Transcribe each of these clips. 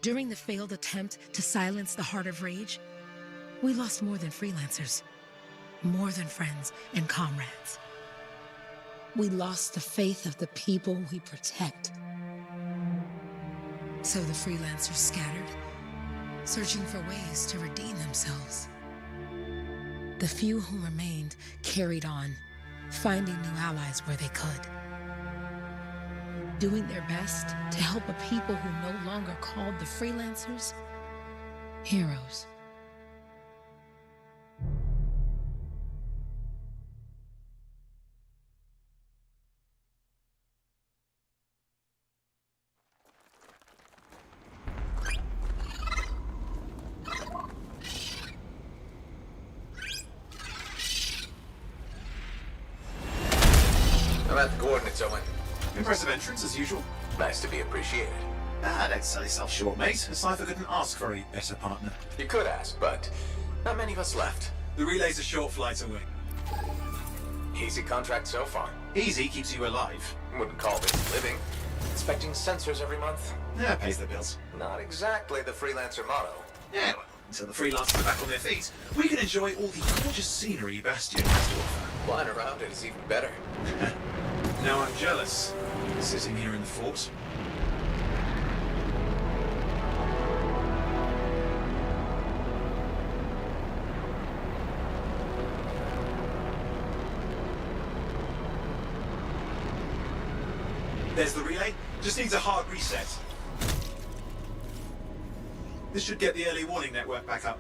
During the failed attempt to silence the Heart of Rage, we lost more than freelancers, more than friends and comrades. We lost the faith of the people we protect. So the freelancers scattered, searching for ways to redeem themselves. The few who remained carried on, finding new allies where they could, doing their best to help a people who no longer called the freelancers heroes. I'm at the coordinates, Owen. Impressive entrance, as usual. Nice to be appreciated. Don't sell yourself short, mate. A cipher couldn't ask for a better partner. You could ask, but not many of us left. The relay's a short flight away. Easy contract so far. Easy keeps you alive. Wouldn't call this living. Inspecting sensors every month. Yeah, pays the bills. Not exactly the freelancer motto. Yeah, well, until the freelancers are back on their feet, we can enjoy all the gorgeous scenery Bastion has to offer. Flying around it is even better. Now I'm jealous, sitting here in the fort. There's the relay. Just needs a hard reset. This should get the early warning network back up.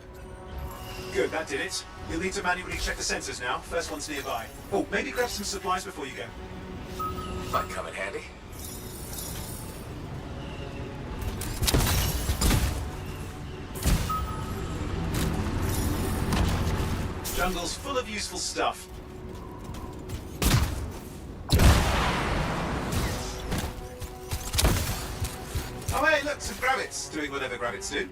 Good, that did it. You'll need to manually check the sensors now. First one's nearby. Oh, maybe grab some supplies before you go. Might come in handy. Jungle's full of useful stuff. Oh hey, look, some gravits doing whatever gravits do.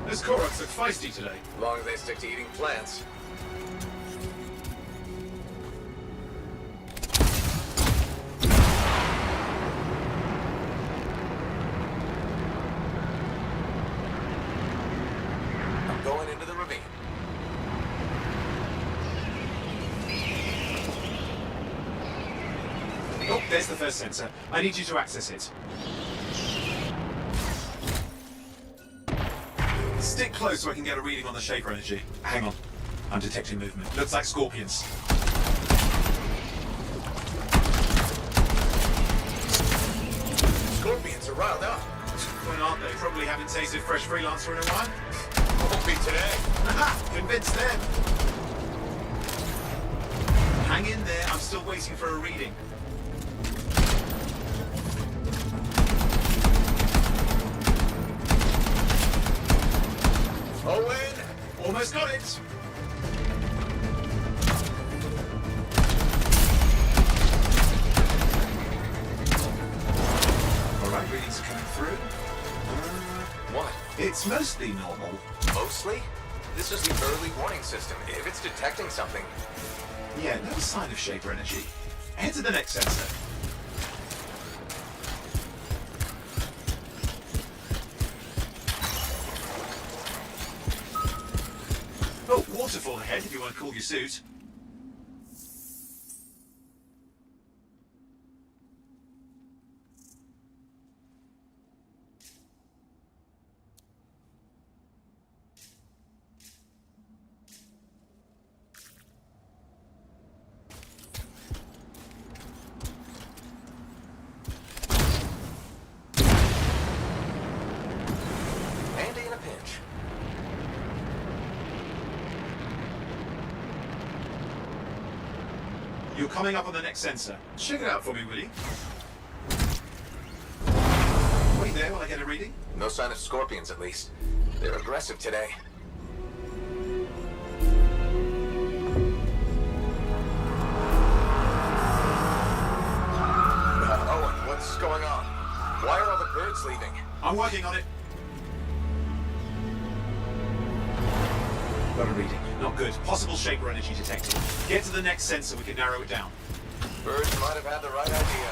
Those Koroks look feisty today. As long as they stick to eating plants. I'm going into the ravine. Oh, there's the first sensor. I need you to access it. Stick close so I can get a reading on the Shaper energy. Hang on. I'm detecting movement. Looks like scorpions. Scorpions are riled up. When aren't they? Probably haven't tasted fresh freelancer in a while. Won't be today. Aha! Convinced them. Hang in there. I'm still waiting for a reading. Owen! Almost got it. All right, readings are coming through. What? It's mostly normal. Mostly? This is the early warning system. If it's detecting something... Yeah, no sign of Shaper energy. Head to the next sensor. Oh, waterfall ahead if you want to cool your suit. Handy in a pinch. You're coming up on the next sensor. Check it out for me, will you? Wait there while I get a reading. No sign of scorpions, at least. They're aggressive today. Owen, what's I'm working on it. Got a reading. Not good. Possible Shaper energy detected. Get to the next sensor, we can narrow it down. Birds might have had the right idea.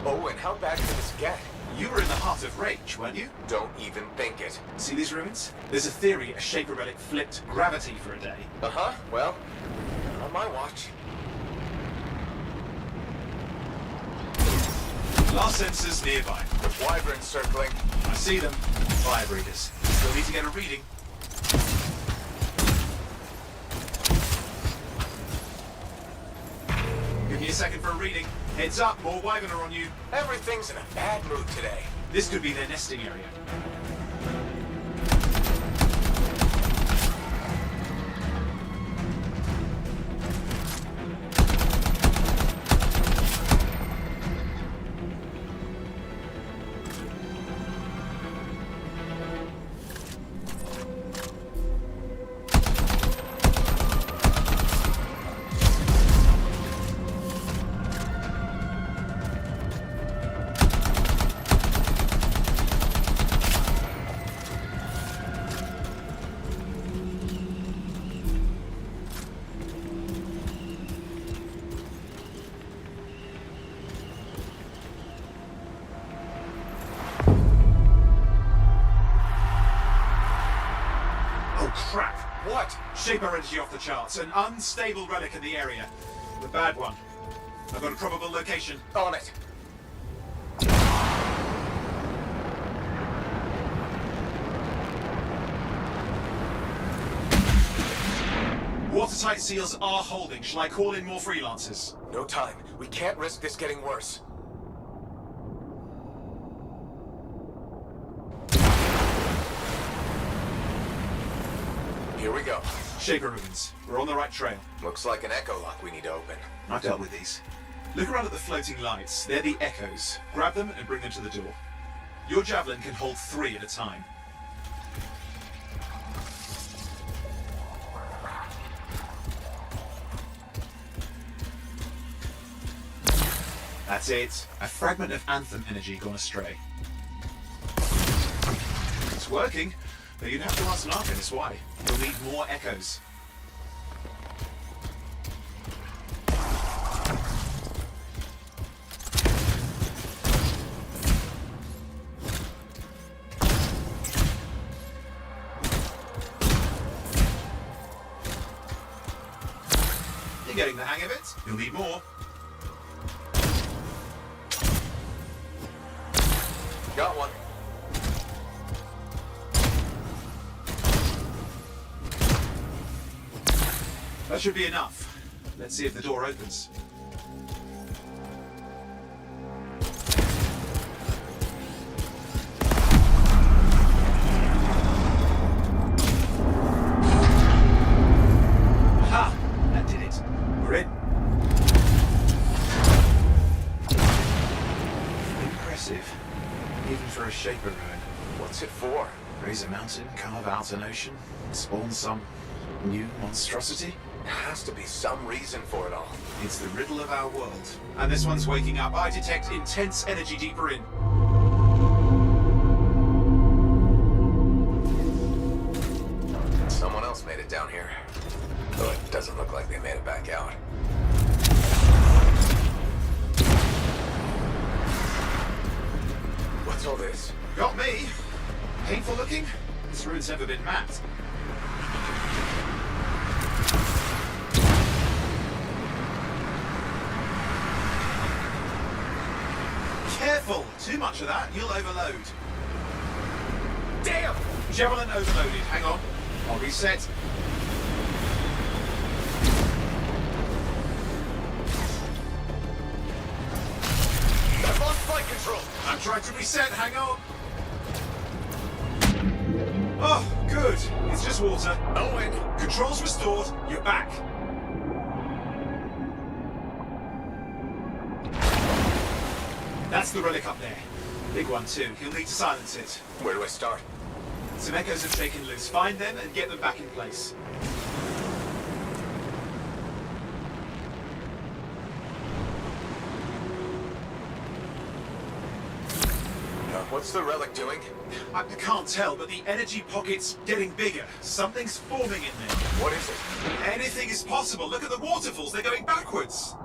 Oh, and how bad could this get? You were in the heart of Rage, weren't you? Don't even think it. See these ruins? There's a theory a Shaper relic flipped gravity for a day. Uh-huh. Well, on my watch. Last sensors nearby. There's wyverns circling. I see them. Fire breathers. Still need to get a reading. Give me a second for a reading. Heads up, more wyvern are on you. Everything's in a bad mood today. This could be their nesting area. Crap! What? Shaper energy off the charts. An unstable relic in the area. The bad one. I've got a probable location. On it. Watertight seals are holding. Shall I call in more freelancers? No time. We can't risk this getting worse. Here we go. Shaper ruins. We're on the right trail. Looks like an echo lock we need to open. I've dealt with these. Look around at the floating lights. They're the echoes. Grab them and bring them to the door. Your javelin can hold 3 at a time. That's it. A fragment of Anthem energy gone astray. It's working, but you'd have to ask an Arcanist why. You'll need more echoes. You're getting the hang of it. You'll need more. Got one. That should be enough. Let's see if the door opens. Ha! That did it. We're in. Impressive. Even for a Shaper ruin. What's it for? Raise a mountain, carve out an ocean, spawn some new monstrosity? There has to be some reason for it all. It's the riddle of our world. And this one's waking up. I detect intense energy deeper in. Someone else made it down here. Though it doesn't look like they made it back out. What's all this? Got me. Painful looking? This ruin's never been mapped. Careful! Too much of that, you'll overload. Damn! Javelin overloaded. Hang on. I'll reset. I've lost flight control! I'm trying to reset. Hang on. Oh, good. It's just water. Owen! Controls restored. You're back. That's the relic up there. Big one too. He'll need to silence it. Where do I start? Some echoes have shaken loose. Find them and get them back in place. What's the relic doing? I can't tell, but the energy pocket's getting bigger. Something's forming in there. What is it? Anything is possible. Look at the waterfalls. They're going backwards.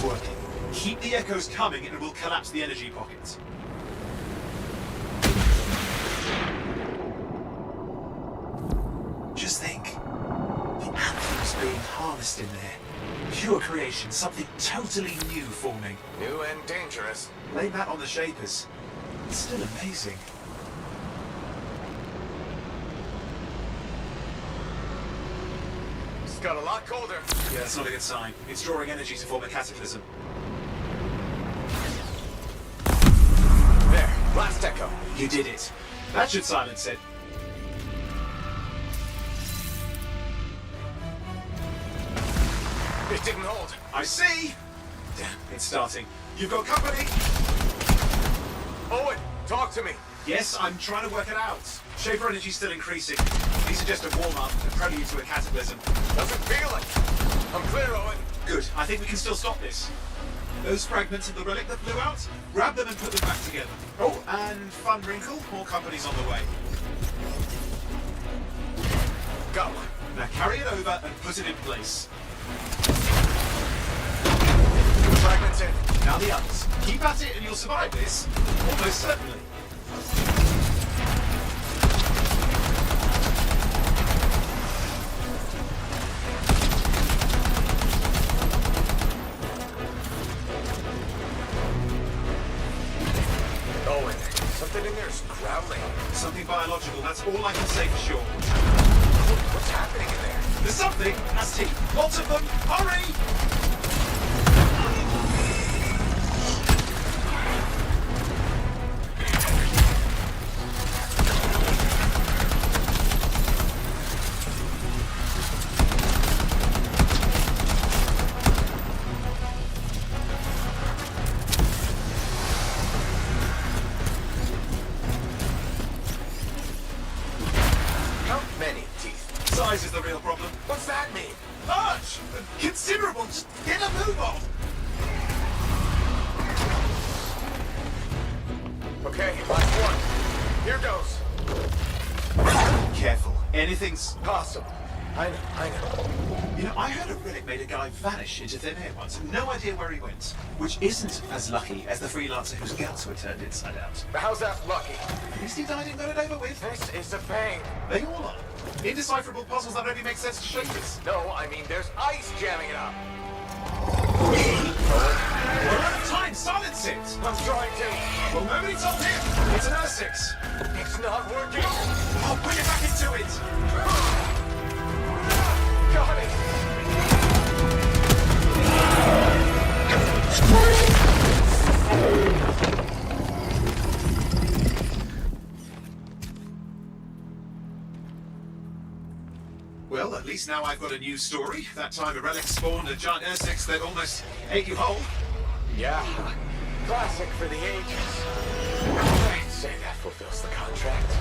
Working. Keep the echoes coming and it will collapse the energy pockets. Just think. The Anthem's being harnessed in there. Pure creation, something totally new forming. New and dangerous. Blame that on the Shapers. It's still amazing. It's got a lot colder. Yeah, that's not a good sign. It's drawing energy to form a cataclysm. There, last echo. You did it. That should silence it. It didn't hold. I see! Damn, it's starting. You've got company! Owen, talk to me. Yes, I'm trying to work it out. Shaper energy's still increasing. These are just a warm-up, a prelude to a cataclysm. Doesn't feel it. I'm clear, Owen. Good, I think we can still stop this. Those fragments of the relic that flew out, grab them and put them back together. Oh, and fun wrinkle, more company's on the way. Go. Now carry it over and put it in place. Fragments in. Now the others. Keep at it and you'll survive this. Almost certainly. Owen, something in there is growling. Something biological, that's all I can say for sure. What's happening in there? There's something, has teeth. Lots of them. Hurry! How many teeth? Size is the real problem. What's that mean? Large! Considerable! Just get a move on! Okay, last one. Here goes. Careful. Anything's... Possible. I know. You know, I heard a relic made a guy vanish into thin air once. No idea where he went. Which isn't as lucky as the freelancer whose guts were turned inside out. But how's that lucky? At least he died and got it over with. This is a pain. They all are. Indecipherable puzzles that only make sense to Shapers. No, I mean there's ice jamming it up. We're out of time! Silence it! I'm trying to. Well, nobody told him! It's an R6! It's not working. I'll bring it back into it! Got it. Well, at least now I've got a new story. That time a relic spawned a giant R6 that almost ate you whole. Yeah. Classic for the ages. I'd say that fulfills the contract.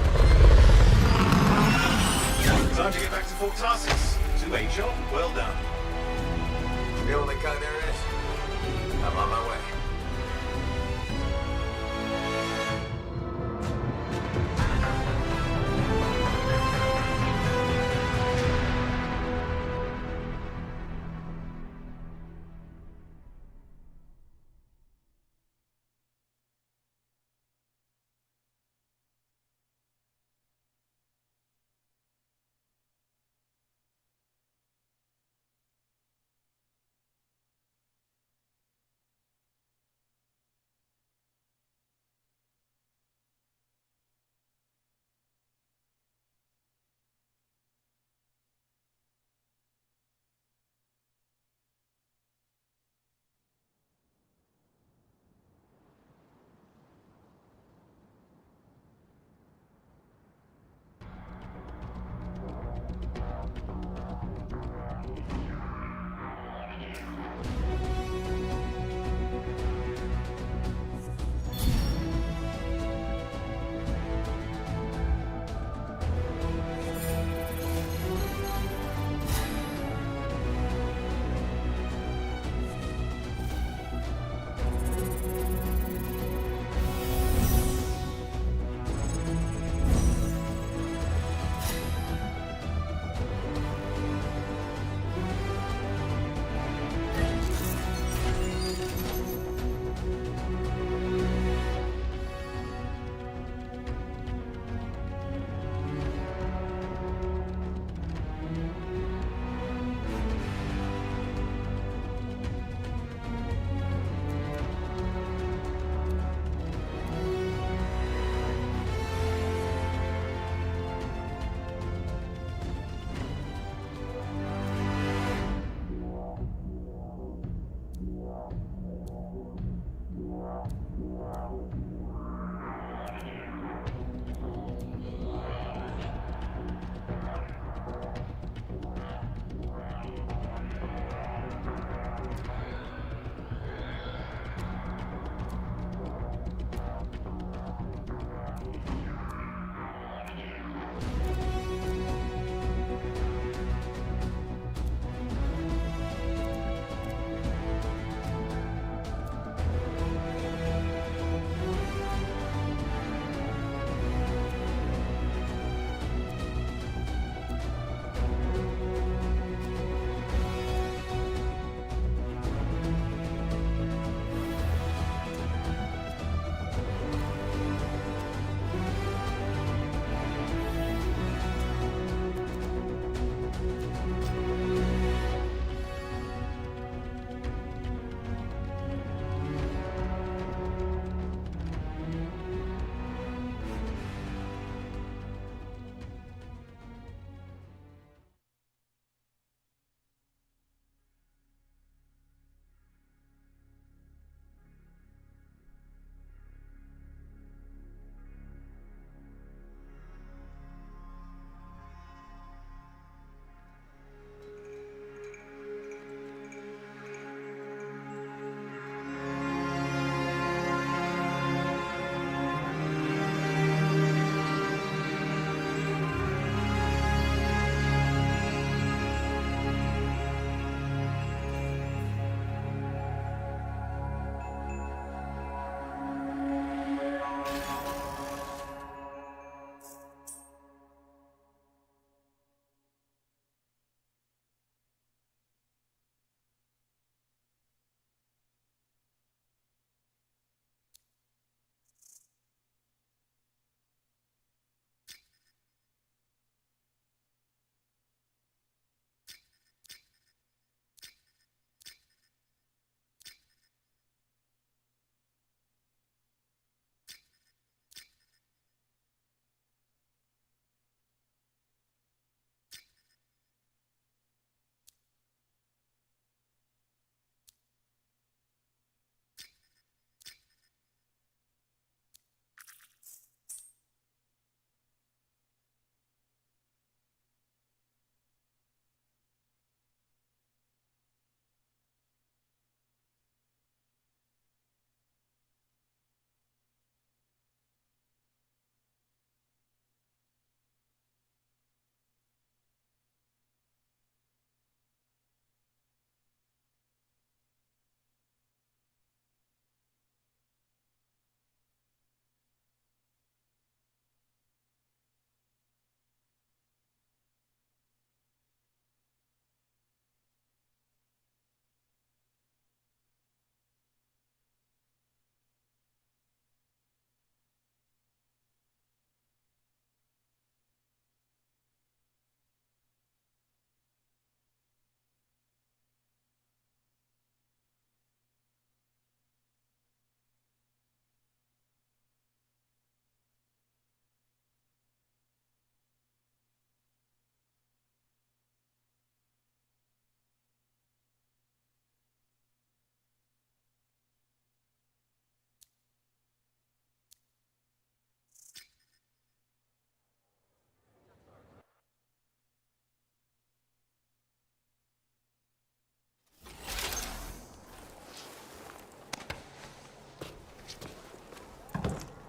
Time to get back to Fort Tarsus. To a job well done. The only kind there is. I'm on my way.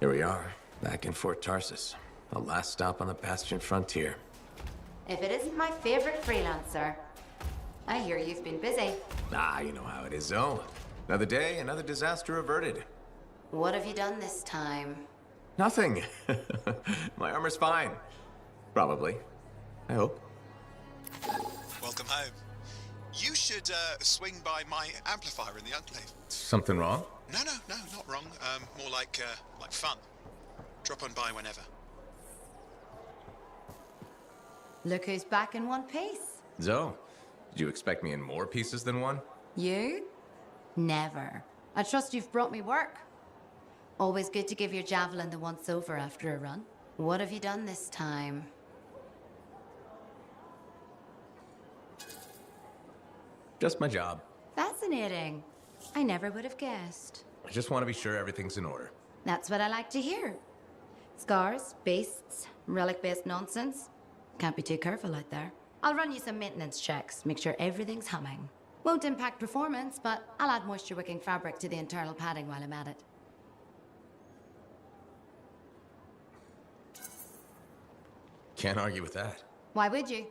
Here we are, back in Fort Tarsus. The last stop on the Bastion frontier. If it isn't my favorite freelancer. I hear you've been busy. Ah, you know how it is, Zoe. Another day, another disaster averted. What have you done this time? Nothing. My armor's fine. Probably. I hope. Welcome home. You should swing by my amplifier in the Enclave. Something wrong? No, not wrong. More like fun. Drop on by whenever. Look who's back in one piece. Zoe, did you expect me in more pieces than one? You? Never. I trust you've brought me work. Always good to give your javelin the once-over after a run. What have you done this time? Just my job. Fascinating. I never would have guessed. I just want to be sure everything's in order. That's what I like to hear. Scars, beasts, relic-based nonsense. Can't be too careful out there. I'll run you some maintenance checks, make sure everything's humming. Won't impact performance, but I'll add moisture-wicking fabric to the internal padding while I'm at it. Can't argue with that. Why would you?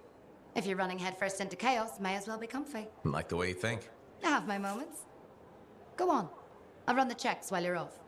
If you're running headfirst into chaos, may as well be comfy. Like the way you think. I have my moments. Go on. I'll run the checks while you're off.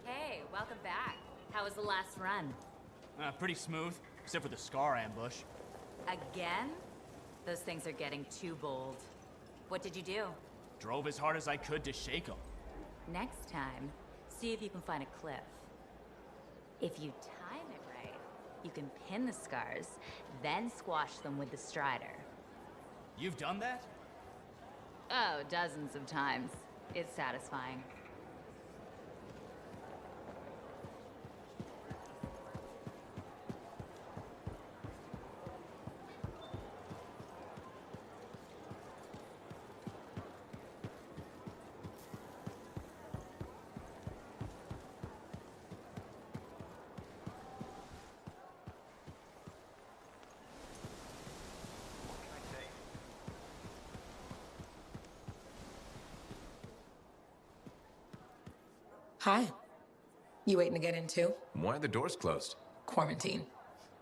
Hey, welcome back. How was the last run? Pretty smooth, except for the Scar ambush. Again? Those things are getting too bold. What did you do? Drove as hard as I could to shake them. Next time, see if you can find a cliff. If you time it right, you can pin the scars, then squash them with the strider. You've done that? Oh, dozens of times. It's satisfying. Hi. You waiting to get in too? Why are the doors closed? Quarantine.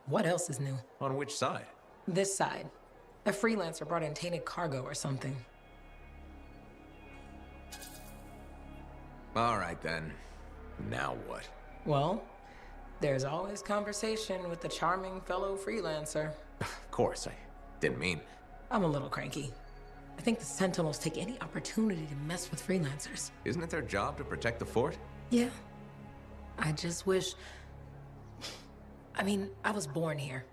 What else is new? On which side? This side. A freelancer brought in tainted cargo or something. All right then. Now what? Well, there's always conversation with the charming fellow freelancer. Of course, I didn't mean. I'm a little cranky. I think the Sentinels take any opportunity to mess with freelancers. Isn't it their job to protect the fort? Yeah. I just wish... I mean, I was born here.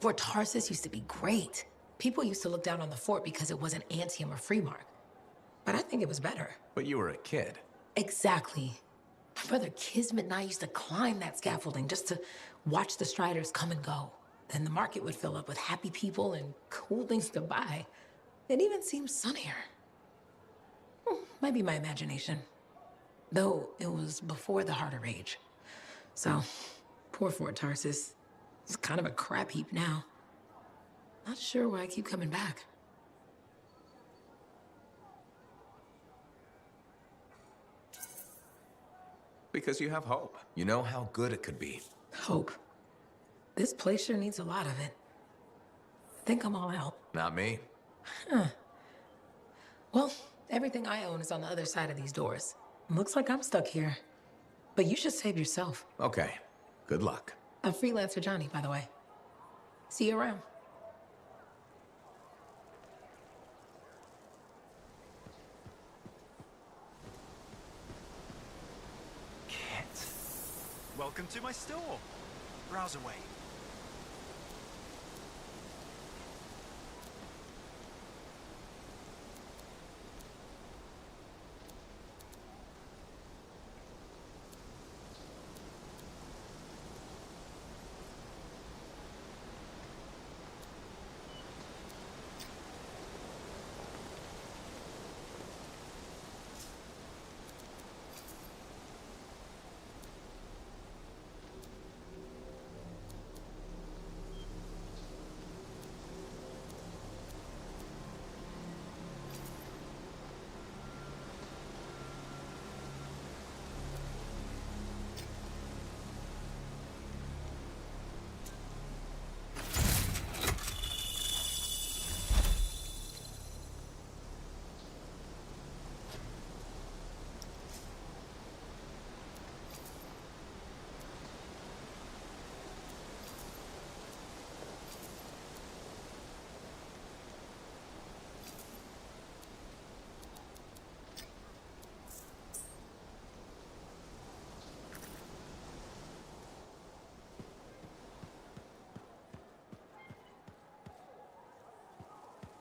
Fort Tarsus used to be great. People used to look down on the fort because it wasn't Anthem or Freemark. But I think it was better. But you were a kid. Exactly. My brother Kismet and I used to climb that scaffolding just to watch the Striders come and go. then the market would fill up with happy people and cool things to buy. It even seems sunnier. Might be my imagination. Though it was before the Heart of Rage. So, poor Fort Tarsus. It's kind of a crap heap now. Not sure why I keep coming back. Because you have hope. You know how good it could be. Hope. This place sure needs a lot of it. I think I'm all out. Not me. Well, everything I own is on the other side of these doors. Looks like I'm stuck here. But you should save yourself. Okay. Good luck. I'm Freelancer Johnny, by the way. See you around. Kit. Welcome to my store. Browse away.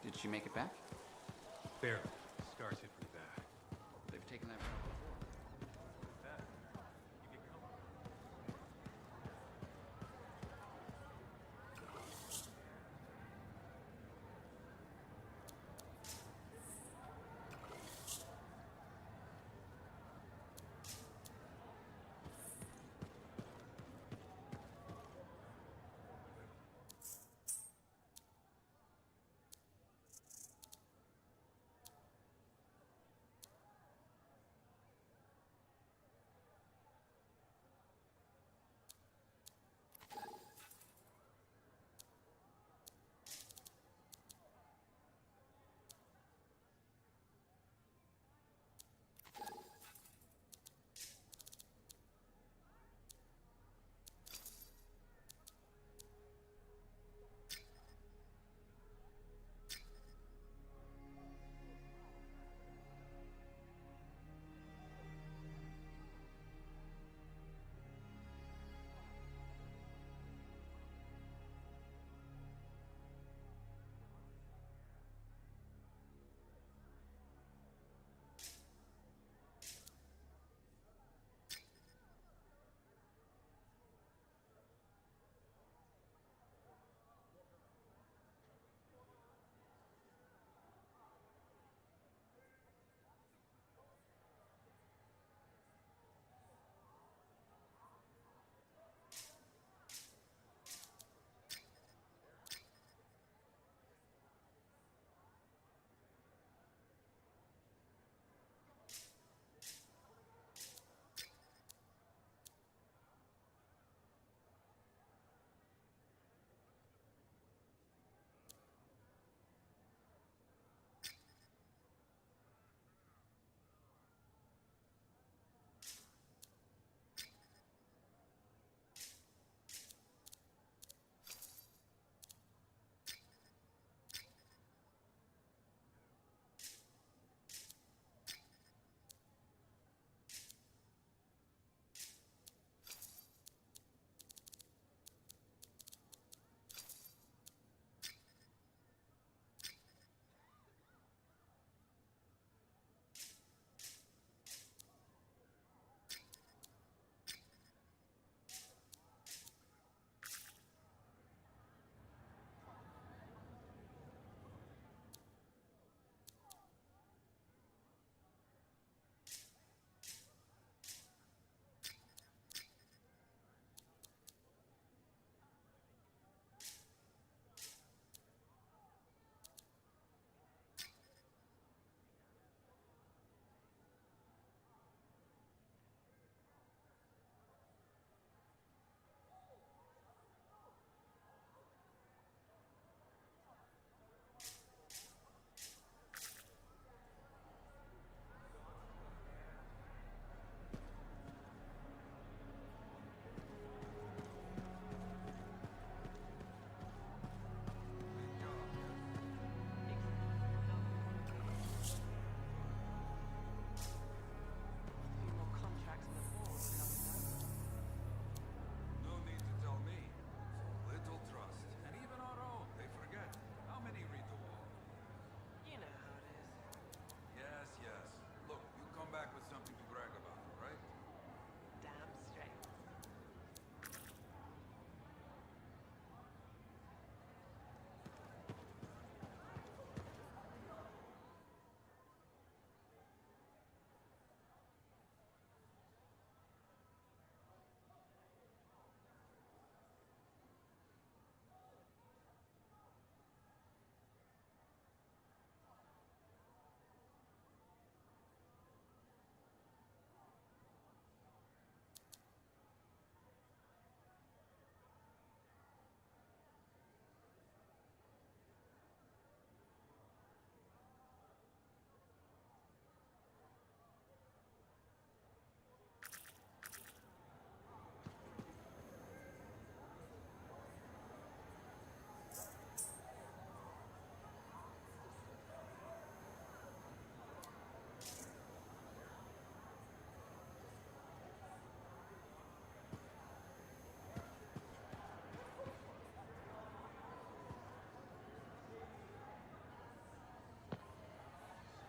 Did she make it back? Barely. Scars hit pretty bad. They've taken that.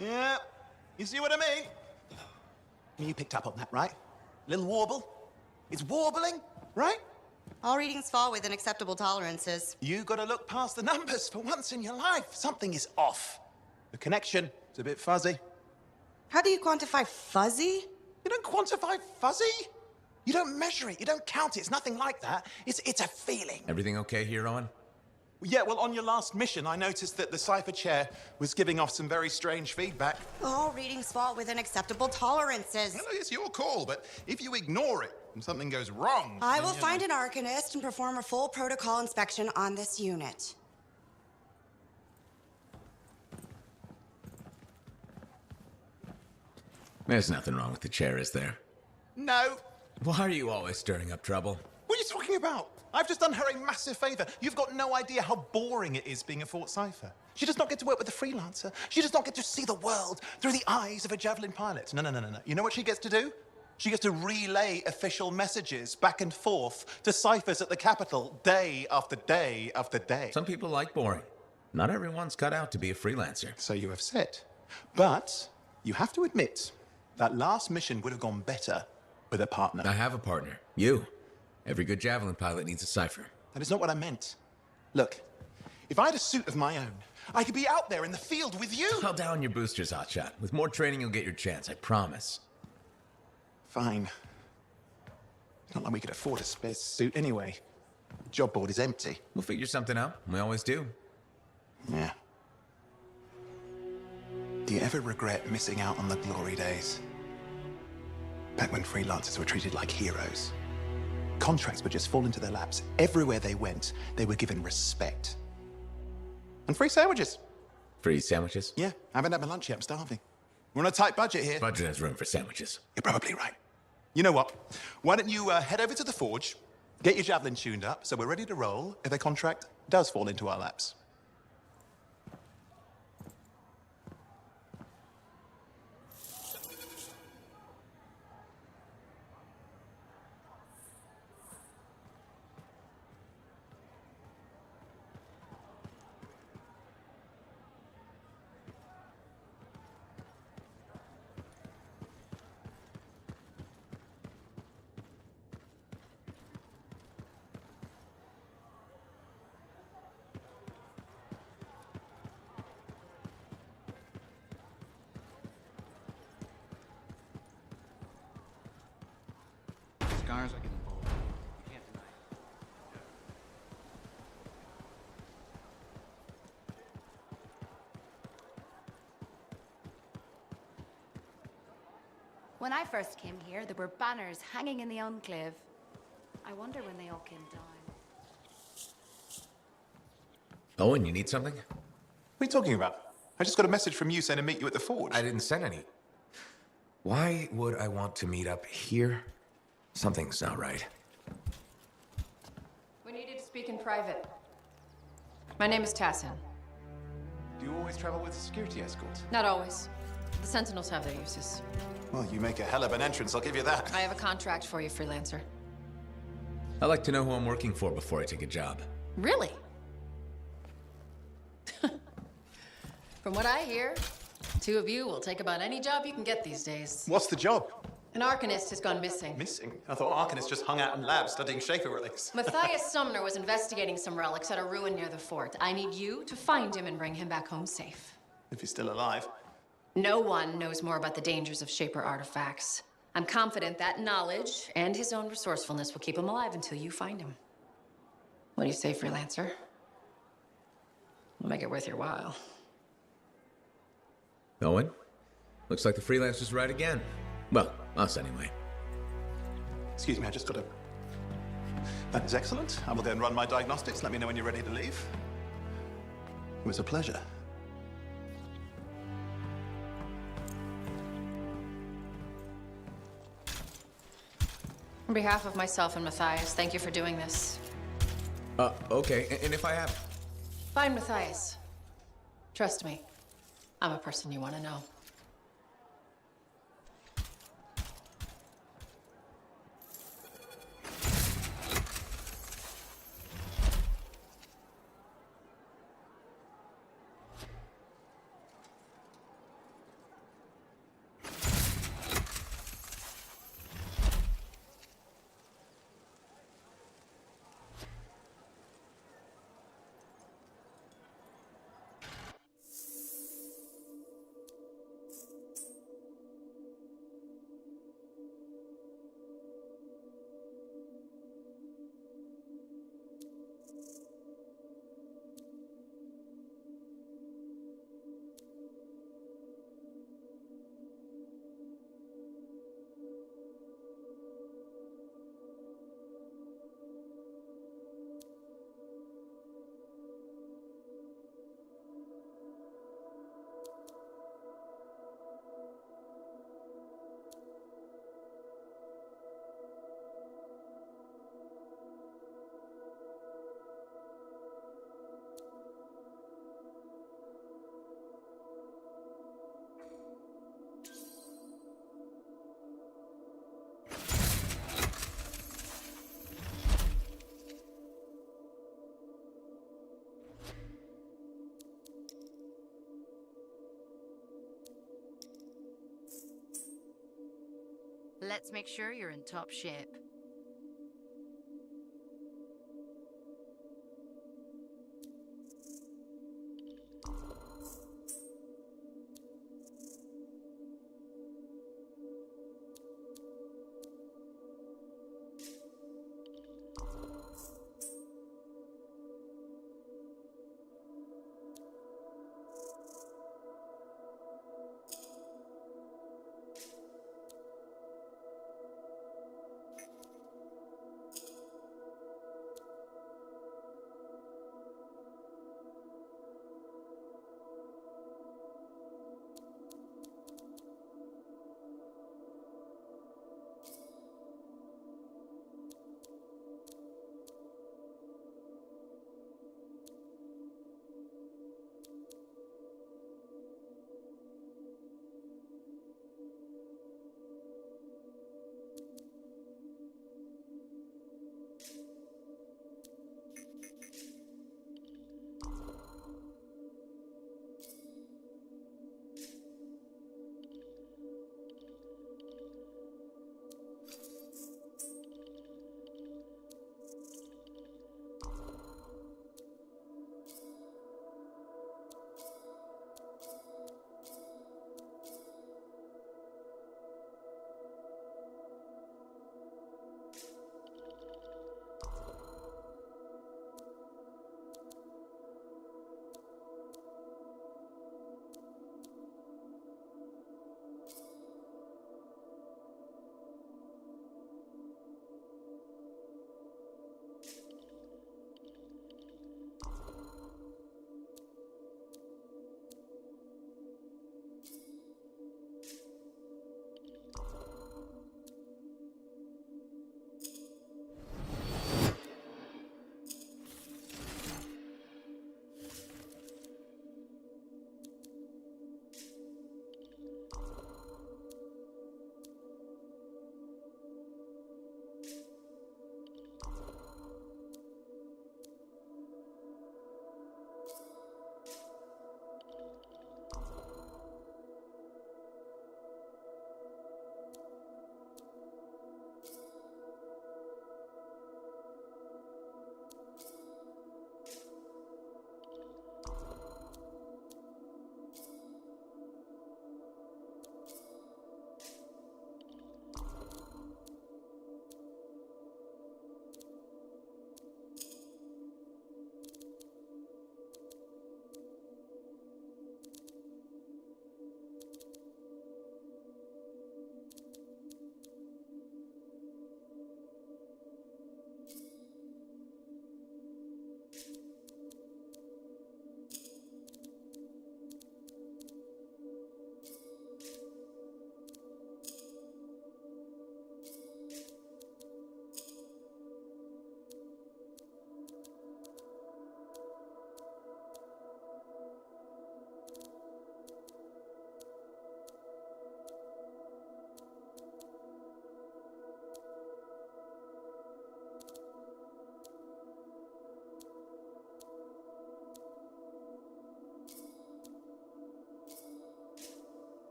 Yeah, you see what I mean? You picked up on that, right? Little warble? It's warbling, right? All readings fall within acceptable tolerances. You gotta look past the numbers for once in your life. Something is off. The connection is a bit fuzzy. How do you quantify fuzzy? You don't quantify fuzzy? You don't measure it, you don't count it, it's nothing like that. It's a feeling. Everything okay here, Owen? Yeah, well, on your last mission, I noticed that the cipher chair was giving off some very strange feedback. All readings fall within acceptable tolerances. Well, it's your call, but if you ignore it and something goes wrong... I will find an Arcanist and perform a full protocol inspection on this unit. There's nothing wrong with the chair, is there? No. Why are you always stirring up trouble? What are you talking about? I've just done her a massive favor. You've got no idea how boring it is being a Fort Cipher. She does not get to work with a freelancer. She does not get to see the world through the eyes of a javelin pilot. No. You know what she gets to do? She gets to relay official messages back and forth to ciphers at the Capitol day after day after day. Some people like boring. Not everyone's cut out to be a freelancer. So you have said. But you have to admit, that last mission would have gone better with a partner. I have a partner. You. Every good javelin pilot needs a cipher. That is not what I meant. Look, if I had a suit of my own, I could be out there in the field with you. I'll down your boosters, hotshot. With more training, you'll get your chance, I promise. Fine. It's not like we could afford a spare suit anyway. The job board is empty. We'll figure something out. We always do. Yeah. Do you ever regret missing out on the glory days? Back when freelancers were treated like heroes. Contracts would just fall into their laps. Everywhere they went, they were given respect. And free sandwiches. Free sandwiches? Yeah, I haven't had my lunch yet. I'm starving. We're on a tight budget here. Budget has room for sandwiches. You're probably right. You know what? Why don't you head over to the forge, get your javelin tuned up, so we're ready to roll if a contract does fall into our laps. Scars are getting bold. You can't deny it. When I first came here, there were banners hanging in the enclave. I wonder when they all came down. Owen, you need something? What are you talking about? I just got a message from you saying to meet you at the forge. I didn't send any. Why would I want to meet up here? Something's not right. We needed to speak in private. My name is Tassin. Do you always travel with a security escort? Not always. The Sentinels have their uses. Well, you make a hell of an entrance, I'll give you that. I have a contract for you, freelancer. I like to know who I'm working for before I take a job. Really? From what I hear, two of you will take about any job you can get these days. What's the job? An Arcanist has gone missing. Missing? I thought Arcanists just hung out in labs studying Shaper relics. Matthias Sumner was investigating some relics at a ruin near the fort. I need you to find him and bring him back home safe. If he's still alive. No one knows more about the dangers of Shaper artifacts. I'm confident that knowledge and his own resourcefulness will keep him alive until you find him. What do you say, freelancer? We'll make it worth your while. Owen? Looks like the freelancer's right again. Well, us anyway. Excuse me, I just got a... That is excellent. I will go and run my diagnostics. Let me know when you're ready to leave. It was a pleasure. On behalf of myself and Matthias, thank you for doing this. Okay, and if I have... Find Matthias. Trust me, I'm a person you want to know. let's make sure you're in top shape.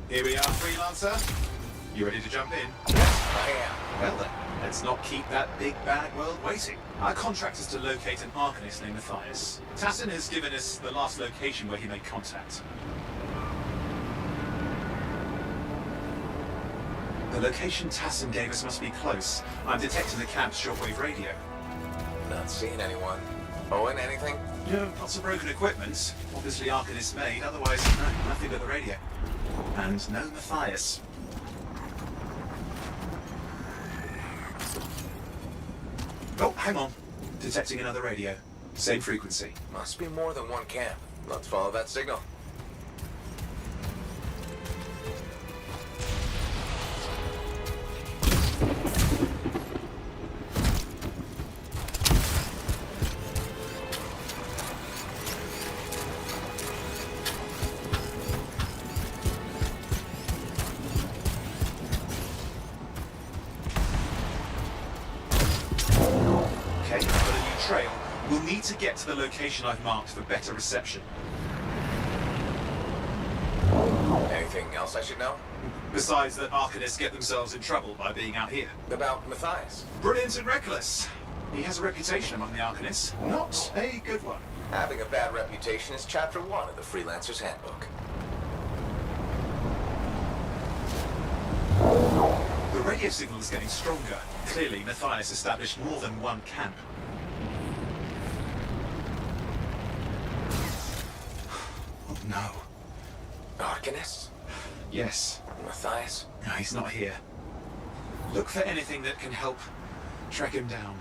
Here we are, Freelancer. You ready to jump in? Yes, I am. Well then, let's not keep that big bad world waiting. Our contract is to locate an Arcanist named Matthias. Tassin has given us the last location where he made contact. The location Tassin gave us must be close. I'm detecting the camp's shortwave radio. Not seeing anyone. Owen, anything? No, lots of broken equipment. Obviously Arcanist made, otherwise no, nothing but the radio. And no Matthias. Oh, hang on. Detecting another radio. Same frequency. Must be more than one camp. Let's follow that signal. Okay, I've got a new trail. We'll need to get to the location I've marked for better reception. Anything else I should know? Besides that Arcanists get themselves in trouble by being out here. About Matthias? Brilliant and reckless. He has a reputation among the Arcanists. Not a good one. Having a bad reputation is chapter 1 of the Freelancer's Handbook. The radio signal is getting stronger. Clearly, Matthias established more than one camp. Oh no. Arcanist? Yes. Matthias? No, he's not here. Look for anything that can help track him down.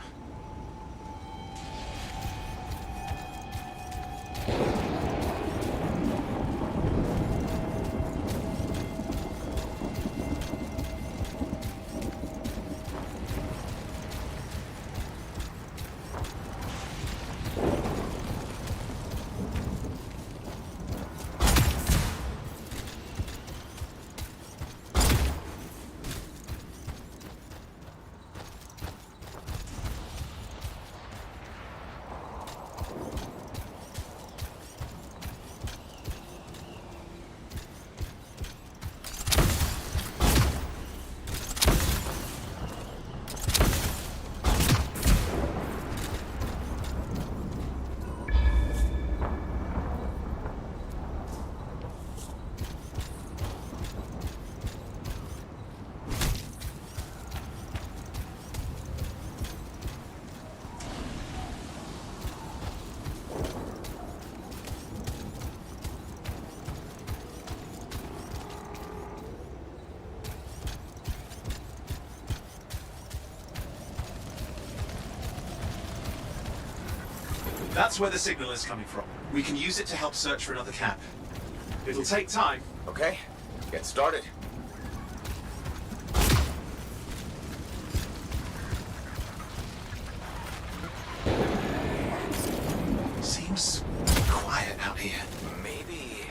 That's where the signal is coming from. We can use it to help search for another camp. It'll take time. Okay, get started. Seems quiet out here. Maybe...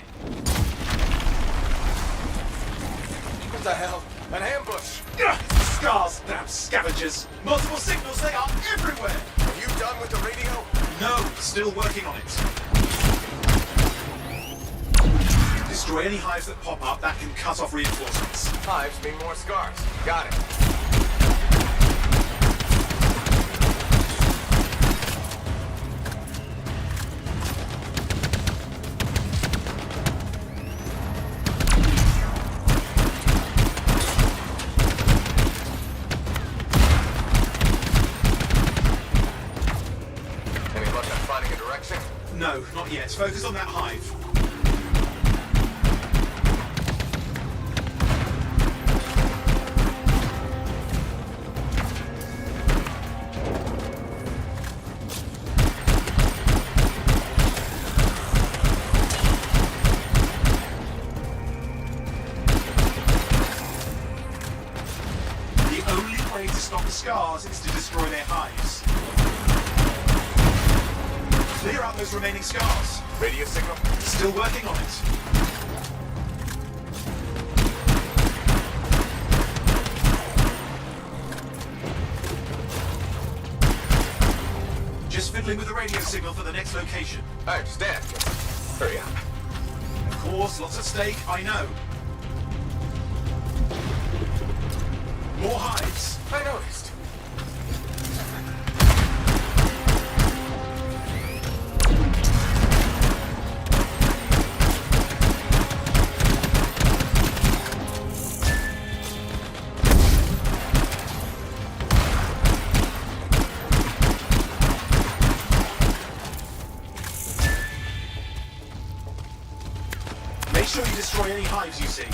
What the hell? An ambush! Ugh! Scars, damn scavengers! Multiple signals, they are everywhere! Are you done with the radio? No, still working on it. Destroy any hives that pop up, that can cut off reinforcements. Hives mean more scars. Got it. Any luck on finding a direction? No, not yet. Focus on that hive. The only way to stop the scars is to destroy their hives. Clear out those remaining scars. Radio signal? Still working on it. Just fiddling with the radio signal for the next location. I understand. Hurry up. Of course, lots at stake, I know. More hives. I noticed. Make sure you destroy any hives you see.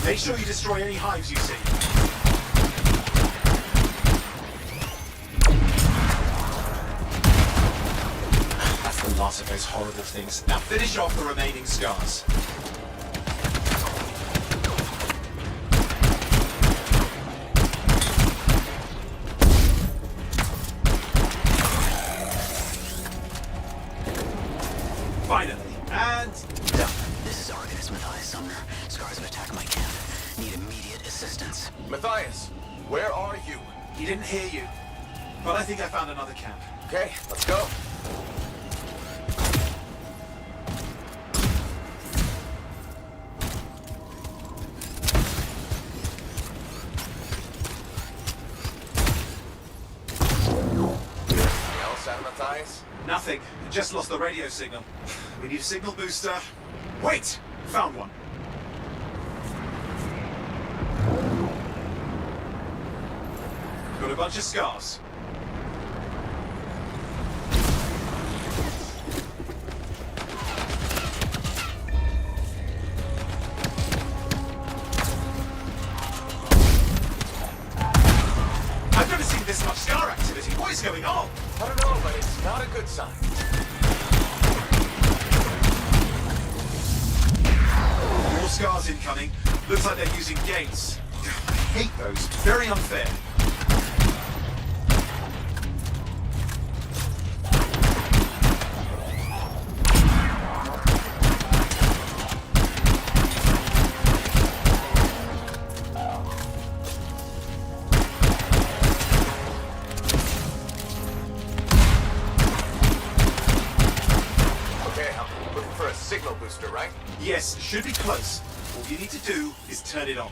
Make sure you destroy any hives you see. That's the last of those horrible things. Now finish off the remaining scars. Finally. And done. This is Arcanist Matthias Sumner. Scars have attacked my camp. Need immediate assistance. Matthias, where are you? he didn't hear you. But I think I found another camp. Okay, let's go. Anything else, Matthias? Nothing. Just lost the radio signal. We need a signal booster. Wait! Found one. Got a bunch of scars. I've never seen this much scar activity. What is going on? I don't know, but it's not a good sign. More scars incoming. Looks like they're using gates. I hate those. Very unfair. Okay, I'm looking for a signal booster, right? Yes, should be close. All you need to do is turn it on.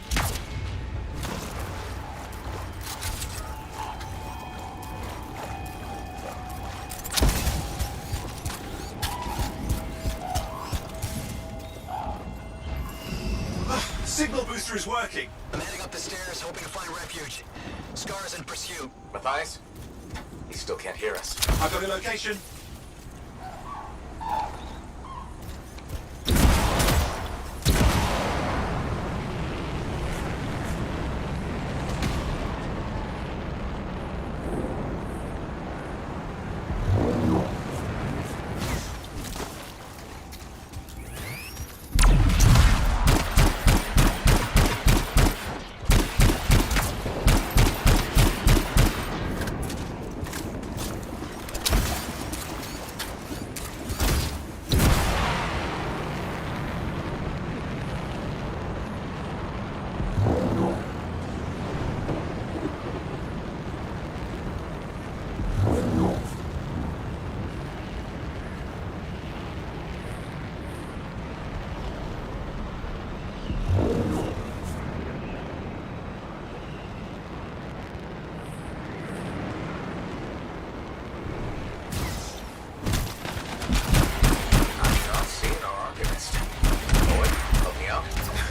Signal booster is working. I'm heading up the stairs, hoping to find refuge. Scars in pursuit. Matthias? He still can't hear us. I've got a location.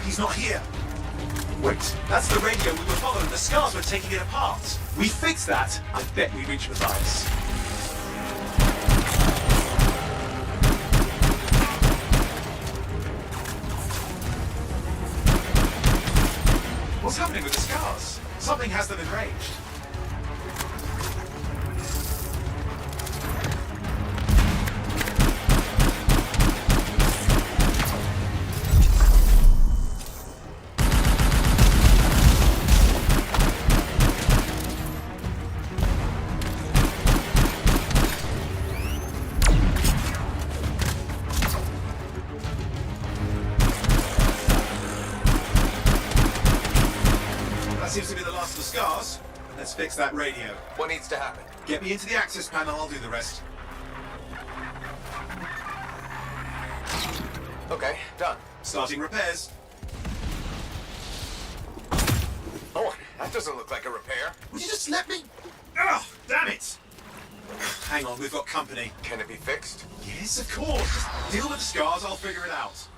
He's not here. Wait, that's the radio we were following. The scars were taking it apart. We fixed that. I bet we reached Matthias. What's happening with the scars? Something has them enraged. seems to be the last of the scars. Let's fix that radio. What needs to happen? Get me into the access panel, I'll do the rest. Okay, done. Starting repairs. Oh, that doesn't look like a repair. Would you just let me? Oh, damn it! Hang on, we've got company. Can it be fixed? Yes, of course. Just deal with the scars, I'll figure it out.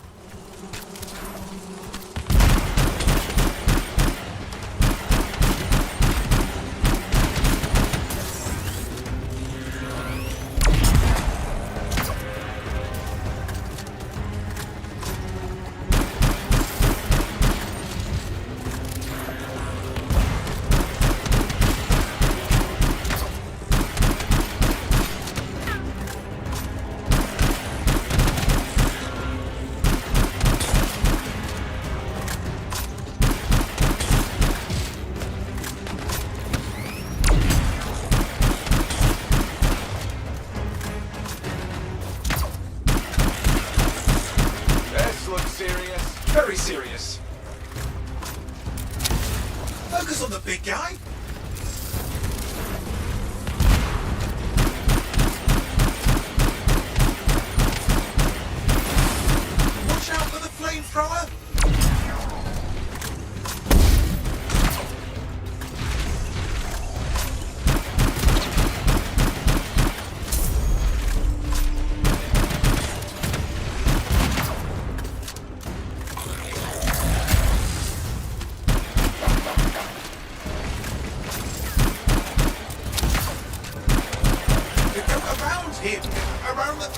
Very serious. Focus on the big guy. Watch out for the flamethrower.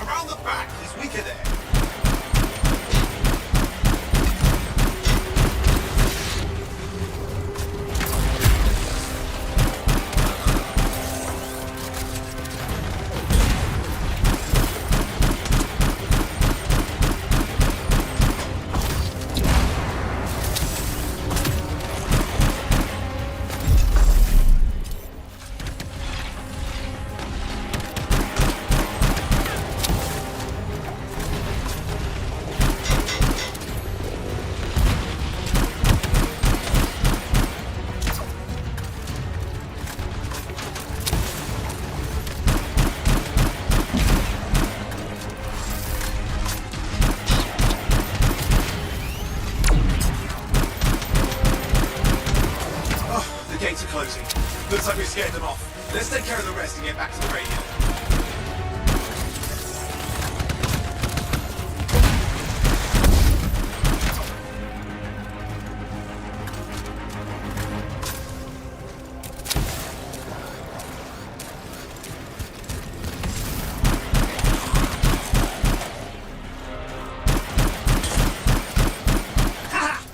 Around the back. He's weaker there. Gates are closing. Looks like we scared them off. Let's take care of the rest and get back to the radio.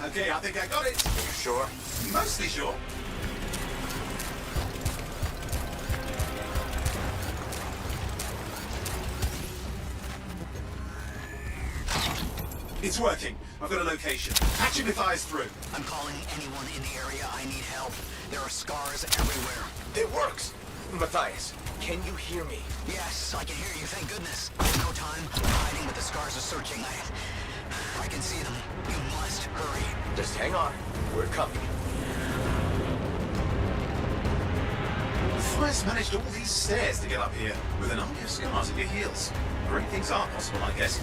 Okay, I think I got it. You sure? Mostly sure. It's working. I've got a location. Patching the thighs through. I'm calling anyone in the area. I need help. There are scars everywhere. It works. Matthias, can you hear me? Yes, I can hear you, thank goodness. No time. I'm hiding, but the scars are searching. I can see them. You must hurry. Just hang on. We're coming. Fly's managed all these stairs to get up here, with an army of scars at your heels. Great things are possible, I guess.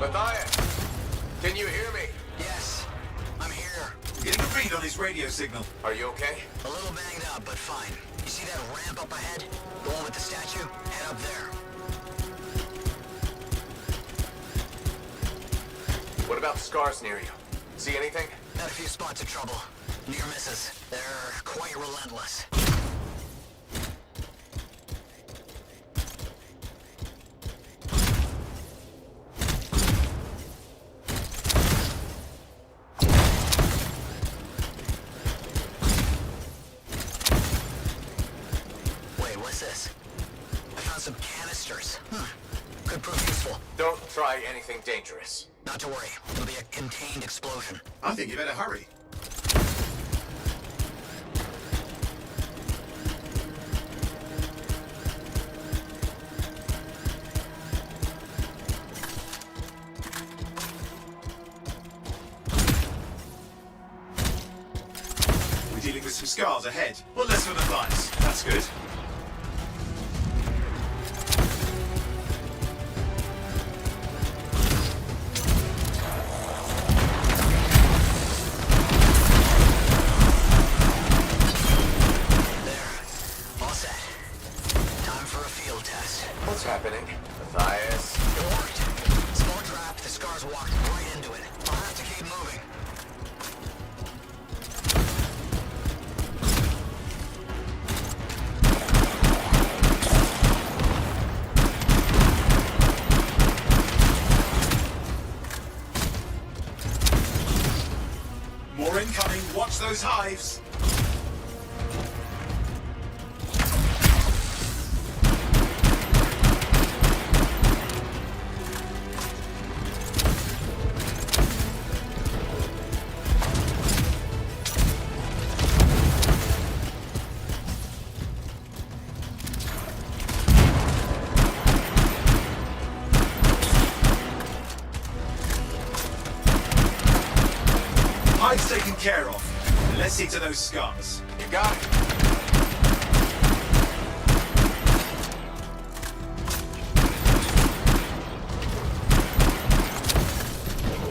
Matthias, can you hear me? Yes, I'm here. Getting a read on his radio signal. Are you okay? A little banged up, but fine. You see that ramp up ahead? The one with the statue? Head up there. What about the scars near you? See anything? Had a few spots of trouble. Near misses. They're quite relentless. Could prove useful. Don't try anything dangerous. Not to worry. It'll be a contained explosion. I think you better hurry. dealing with some scars ahead. Well, less for the thighs. That's good. What's happening? Matthias? It worked. Small trap, the scars walked right into it. I'll have to keep moving. More incoming. Watch those hives. Hive's taken care of. Let's see to those scars. You got it.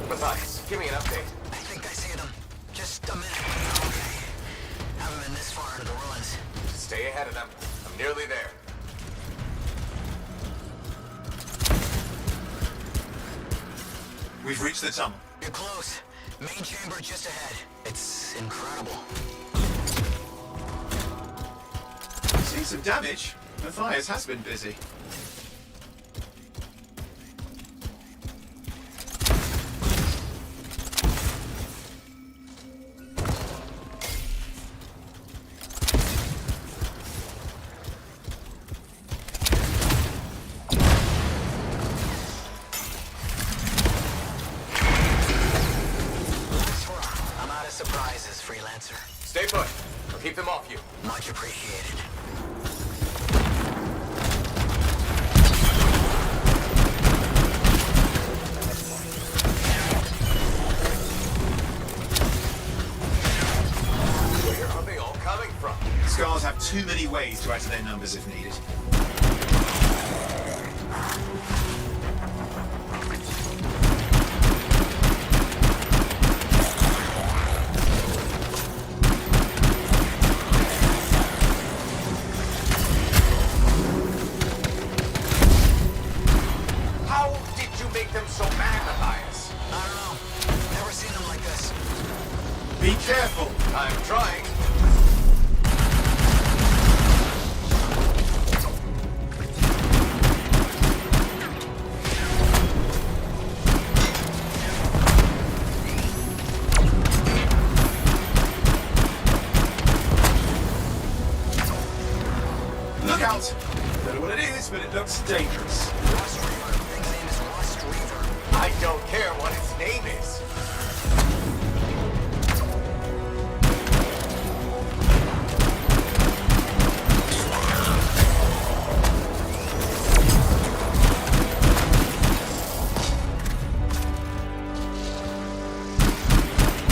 Matthias, give me an update. I think I see them. Just a minute. Okay. Haven't been this far into the ruins. Stay ahead of them. I'm nearly there. We've reached the tunnel. You're close. Main chamber just ahead. It's incredible. See some damage. Matthias has been busy. Surprises, Freelancer. Stay put. I'll keep them off you. Much appreciated. Where are they all coming from? Scars have too many ways to add to their numbers if needed. So mad, Matthias. I don't know. Never seen them like this. Be careful. I'm trying. Look out! Don't know what it is, but it looks dangerous. Rust Reaver. Thing's name is Rust Reaver. I don't care what its name is.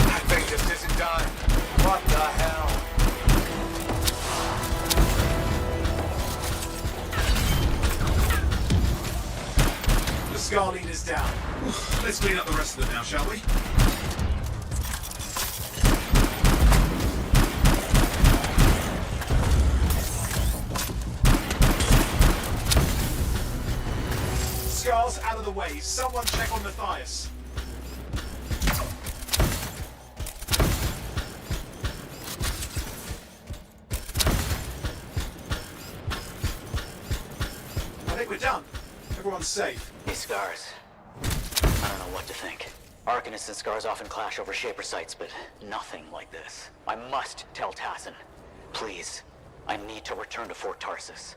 That thing just isn't done. What the hell? The Scar Leader's down. Let's clean up the rest of them now, shall we? Scars out of the way. Someone check on Matthias. I think we're done. Everyone's safe. These scars. I don't know what to think. Arcanists and scars often clash over Shaper sites, but nothing like this. I must tell Tassin. Please. I need to return to Fort Tarsus.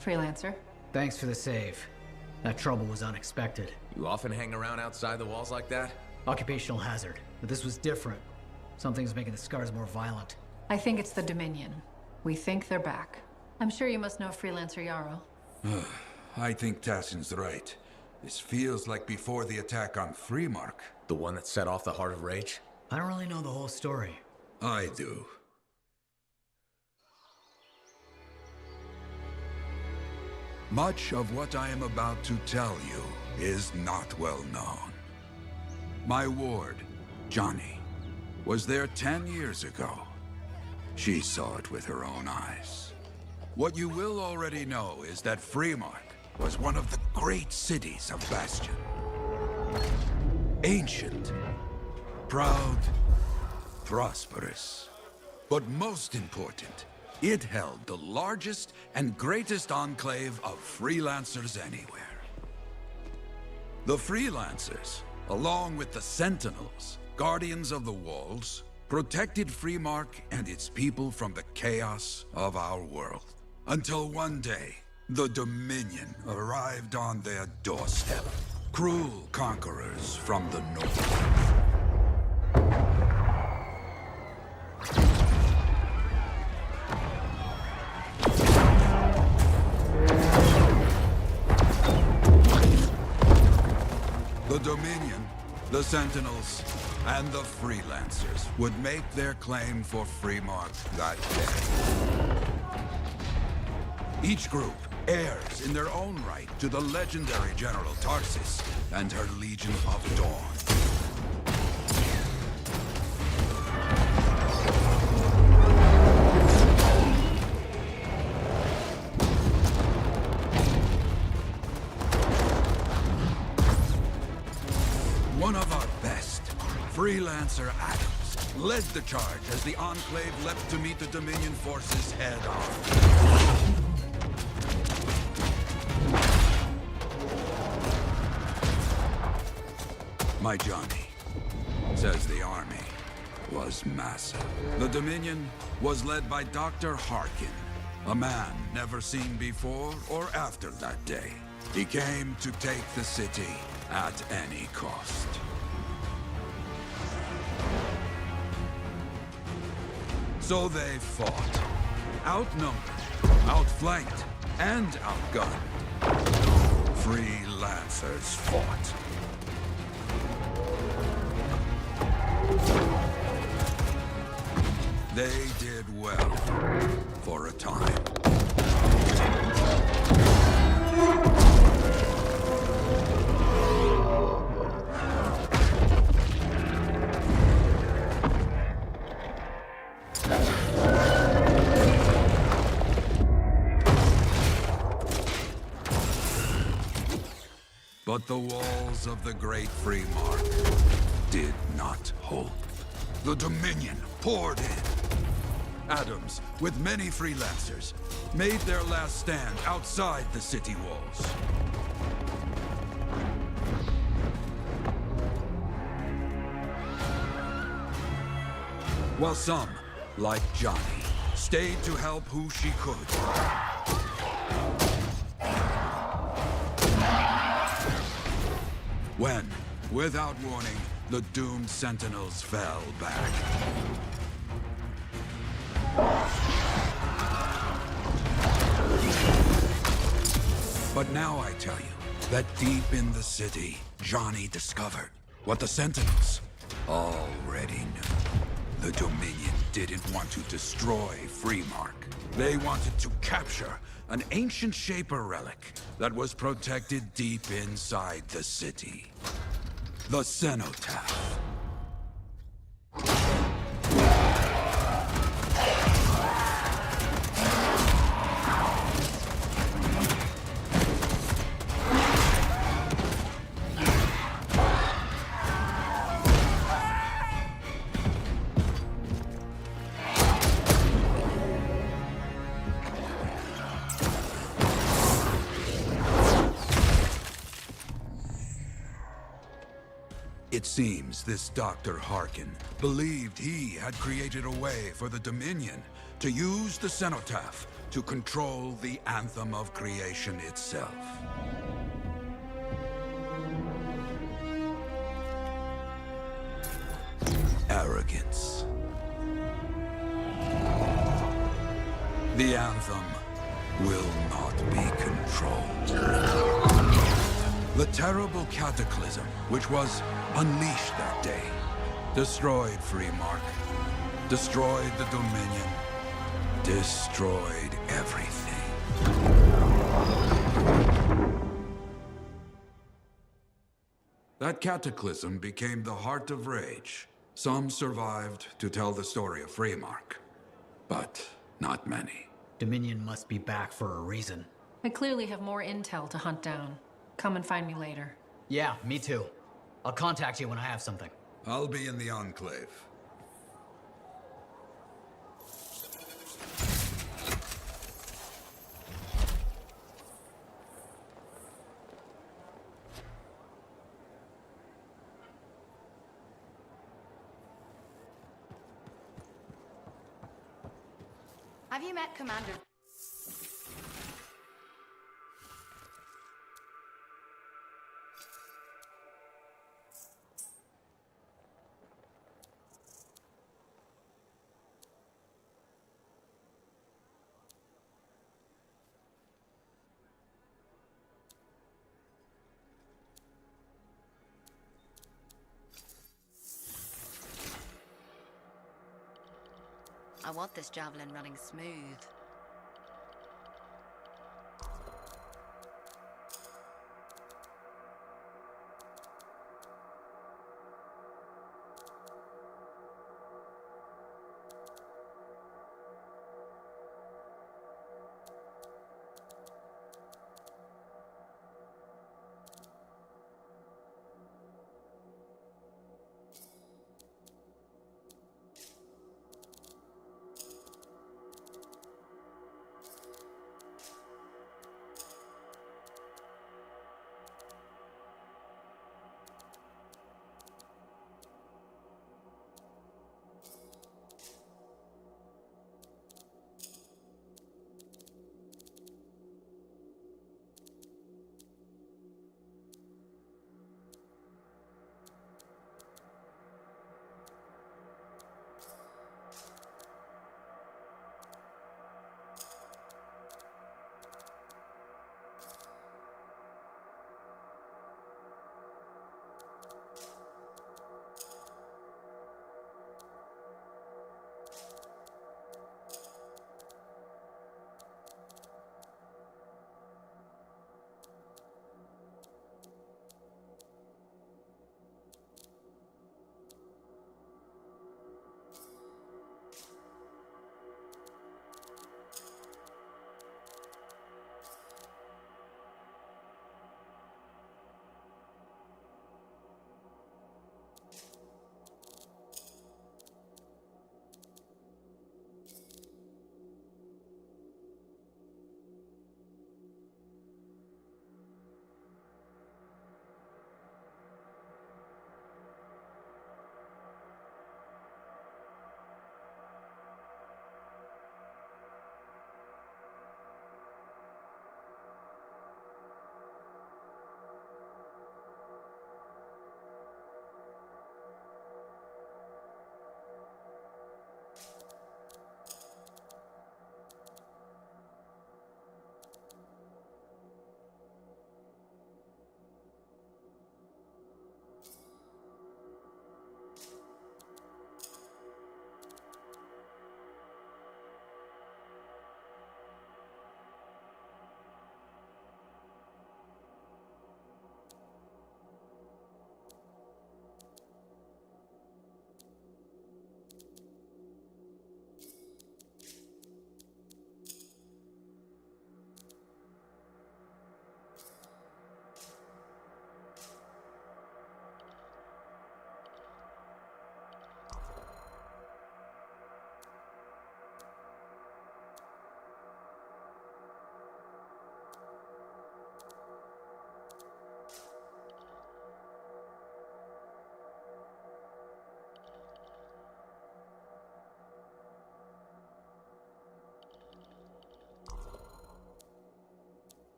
Freelancer. Thanks for the save. That trouble was unexpected. You often hang around outside the walls like that? Occupational hazard. But this was different. Something's making the scars more violent. I think it's the Dominion. We think they're back. I'm sure you must know Freelancer Yarrow. I think Tassin's right. This feels like before the attack on Freemark. The one that set off the Heart of Rage? I don't really know the whole story. I do. Much of what I am about to tell you is not well known. My ward, Johnny, was there 10 years ago. She saw it with her own eyes. What you will already know is that Freemark was one of the great cities of Bastion. Ancient, proud, prosperous. But most important, it held the largest and greatest enclave of freelancers anywhere. The freelancers, along with the Sentinels, guardians of the walls, protected Freemark and its people from the chaos of our world. Until one day, the Dominion arrived on their doorstep. Cruel conquerors from the north. The Dominion, the Sentinels, and the Freelancers would make their claim for Freemark that day. Each group heirs in their own right to the legendary General Tarsis and her Legion of Dawn. One of our best, Freelancer Adams, led the charge as the Enclave leapt to meet the Dominion forces head-on. My Johnny says the army was massive. The Dominion was led by Dr. Harkin, a man never seen before or after that day. He came to take the city at any cost. So they fought, outnumbered, outflanked, and outgunned. Freelancers fought. They did well for a time. But the walls of the Great Freemark did not hold. The Dominion poured in. Adams, with many freelancers, made their last stand outside the city walls. While some, like Johnny, stayed to help who she could. When, without warning, the doomed Sentinels fell back. But now I tell you that deep in the city, Johnny discovered what the Sentinels already knew. The Dominion didn't want to destroy Freemark. They wanted to capture an ancient Shaper relic that was protected deep inside the city. The Cenotaph. It seems this Dr. Harkin believed he had created a way for the Dominion to use the Cenotaph to control the Anthem of creation itself. Arrogance. The Anthem will not be controlled. The terrible cataclysm which was unleashed that day destroyed Freemark, destroyed the Dominion, destroyed everything. That cataclysm became the heart of rage. Some survived to tell the story of Freemark, but not many. Dominion must be back for a reason. I clearly have more intel to hunt down. Come and find me later. Yeah, me too. I'll contact you when I have something. I'll be in the Enclave. Have you met Commander? I want this javelin running smooth.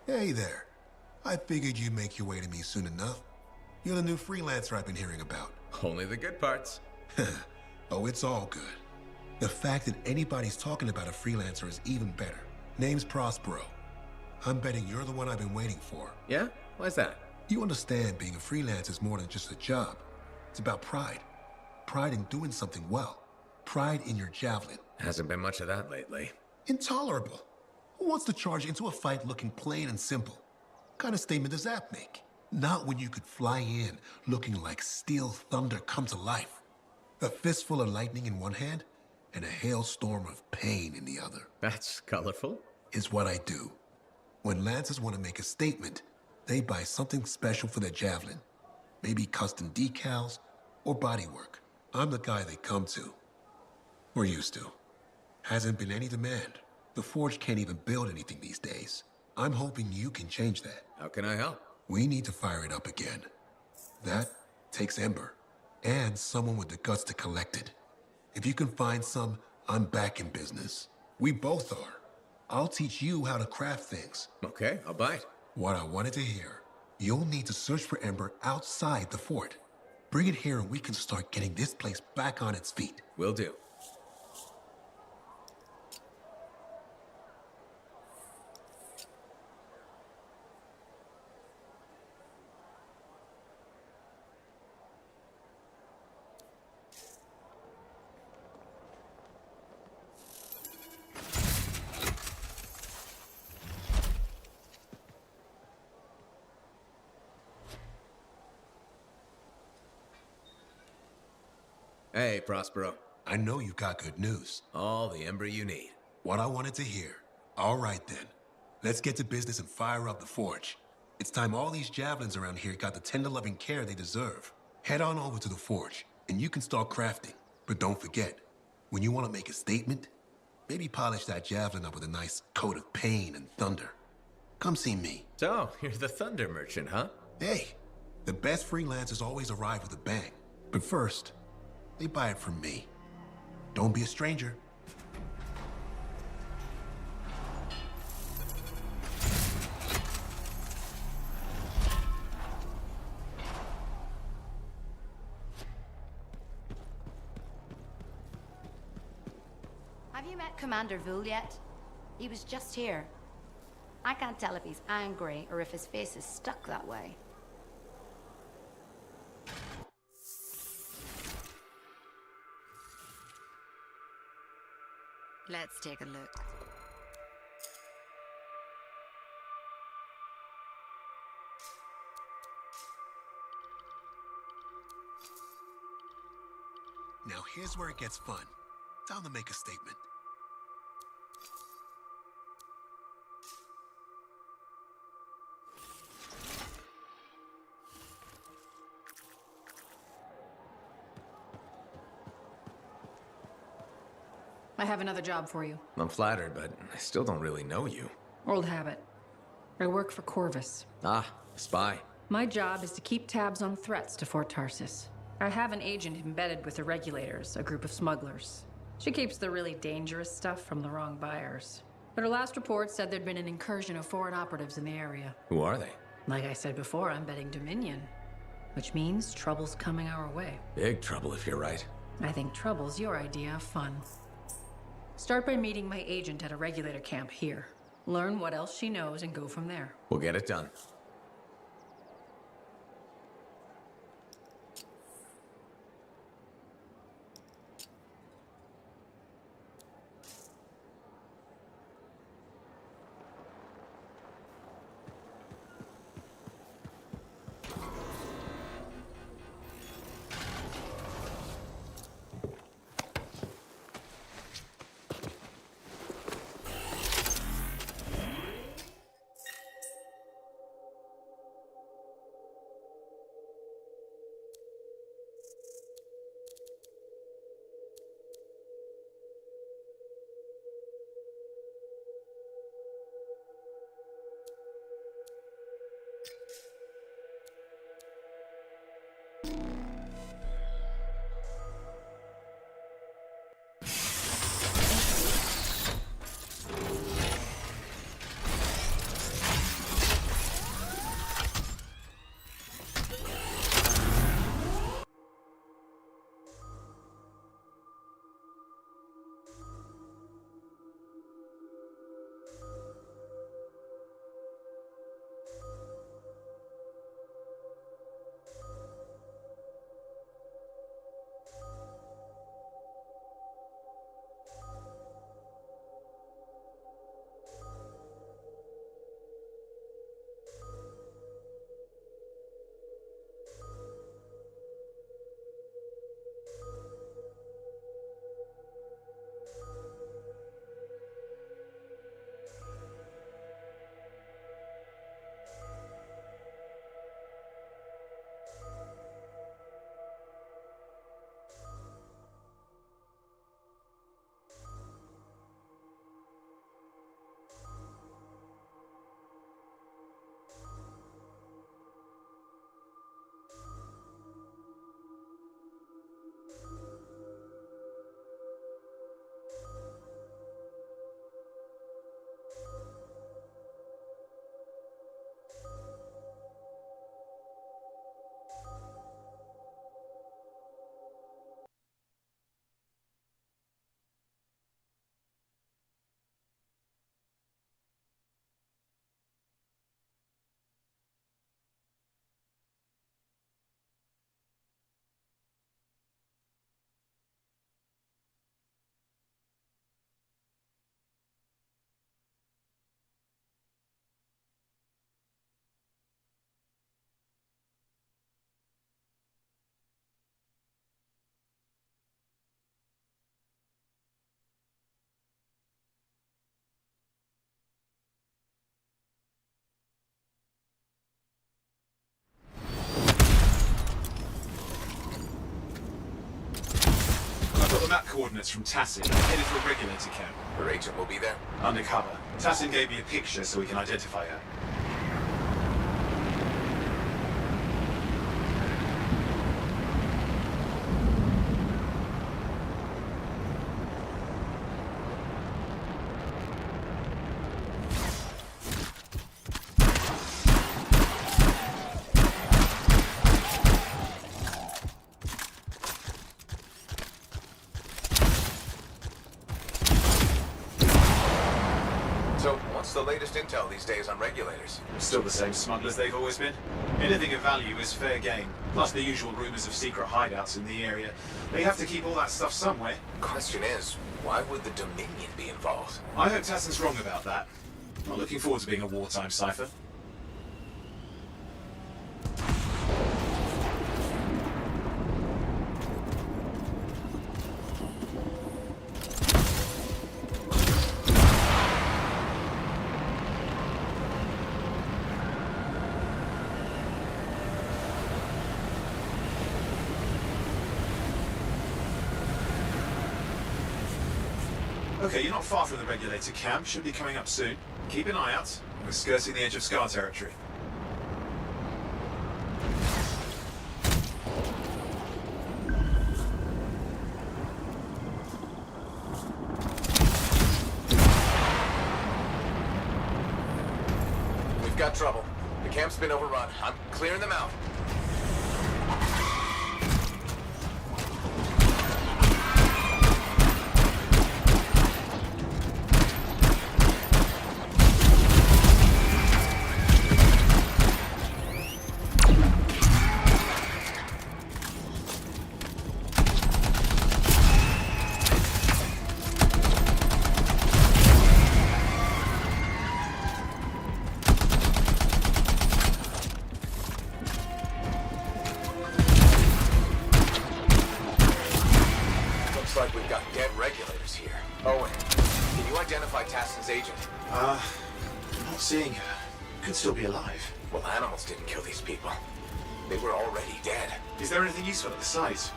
Hey there. I figured you'd make your way to me soon enough. You're the new freelancer I've been hearing about. Only the good parts. Oh, it's all good. The fact that anybody's talking about a freelancer is even better. Name's Prospero. I'm betting you're the one I've been waiting for. Yeah? Why's that? You understand being a freelancer is more than just a job. It's about pride. Pride in doing something well. Pride in your javelin. Hasn't been much of that lately. Intolerable. Who wants to charge into a fight looking plain and simple? What kind of statement does that make? Not when you could fly in looking like steel thunder come to life. A fistful of lightning in one hand and a hailstorm of pain in the other. That's colorful. Is what I do. When Lancers want to make a statement, they buy something special for their javelin. Maybe custom decals or bodywork. I'm the guy they come to. Or used to. Hasn't been any demand. The Forge can't even build anything these days. I'm hoping you can change that. How can I help? We need to fire it up again. That takes Ember. And someone with the guts to collect it. If you can find some, I'm back in business. We both are. I'll teach you how to craft things. Okay, I'll bite. What I wanted to hear. You'll need to search for Ember outside the fort. Bring it here and we can start getting this place back on its feet. Will do. Hey, Prospero. I know you've got good news. All the Ember you need. What I wanted to hear. All right then. Let's get to business and fire up the Forge. It's time all these javelins around here got the tender loving care they deserve. Head on over to the Forge, and you can start crafting. But don't forget, when you want to make a statement, maybe polish that javelin up with a nice coat of pain and thunder. Come see me. So, you're the thunder merchant, huh? Hey, the best freelancers always arrive with a bang. But first, they buy it from me. Don't be a stranger. Have you met Commander Vul yet? He was just here. I can't tell if he's angry or if his face is stuck that way. Let's take a look. Now here's where it gets fun. Time to make a statement. I have another job for you. I'm flattered, but I still don't really know you. Old habit. I work for Corvus. Ah, spy. My job is to keep tabs on threats to Fort Tarsis. I have an agent embedded with the regulators, a group of smugglers. She keeps the really dangerous stuff from the wrong buyers. But her last report said there'd been an incursion of foreign operatives in the area. Who are they? Like I said before, I'm betting Dominion. Which means trouble's coming our way. Big trouble if you're right. I think trouble's your idea of fun. Start by meeting my agent at a regulator camp here. Learn what else she knows and go from there. We'll get it done. coordinates from Tassin. Headed for a regulator camp. Her agent will be there? Undercover. Tassin gave me a picture so we can identify her. So, what's the latest intel these days on regulators? Still the same smugglers they've always been. Anything of value is fair game. Plus the usual rumors of secret hideouts in the area. They have to keep all that stuff somewhere. Question is, why would the Dominion be involved? I hope Tassin's wrong about that. Not looking forward to being a wartime cipher. Okay, you're not far from the regulator camp. Should be coming up soon. Keep an eye out. We're skirting the edge of Scar territory. We've got trouble. The camp's been overrun. I'm clearing them out. Like we've got dead regulators here. Owen, can you identify Tassin's agent? I'm not seeing her. Could still be alive. Well, animals didn't kill these people. They were already dead. Is there anything useful at the site?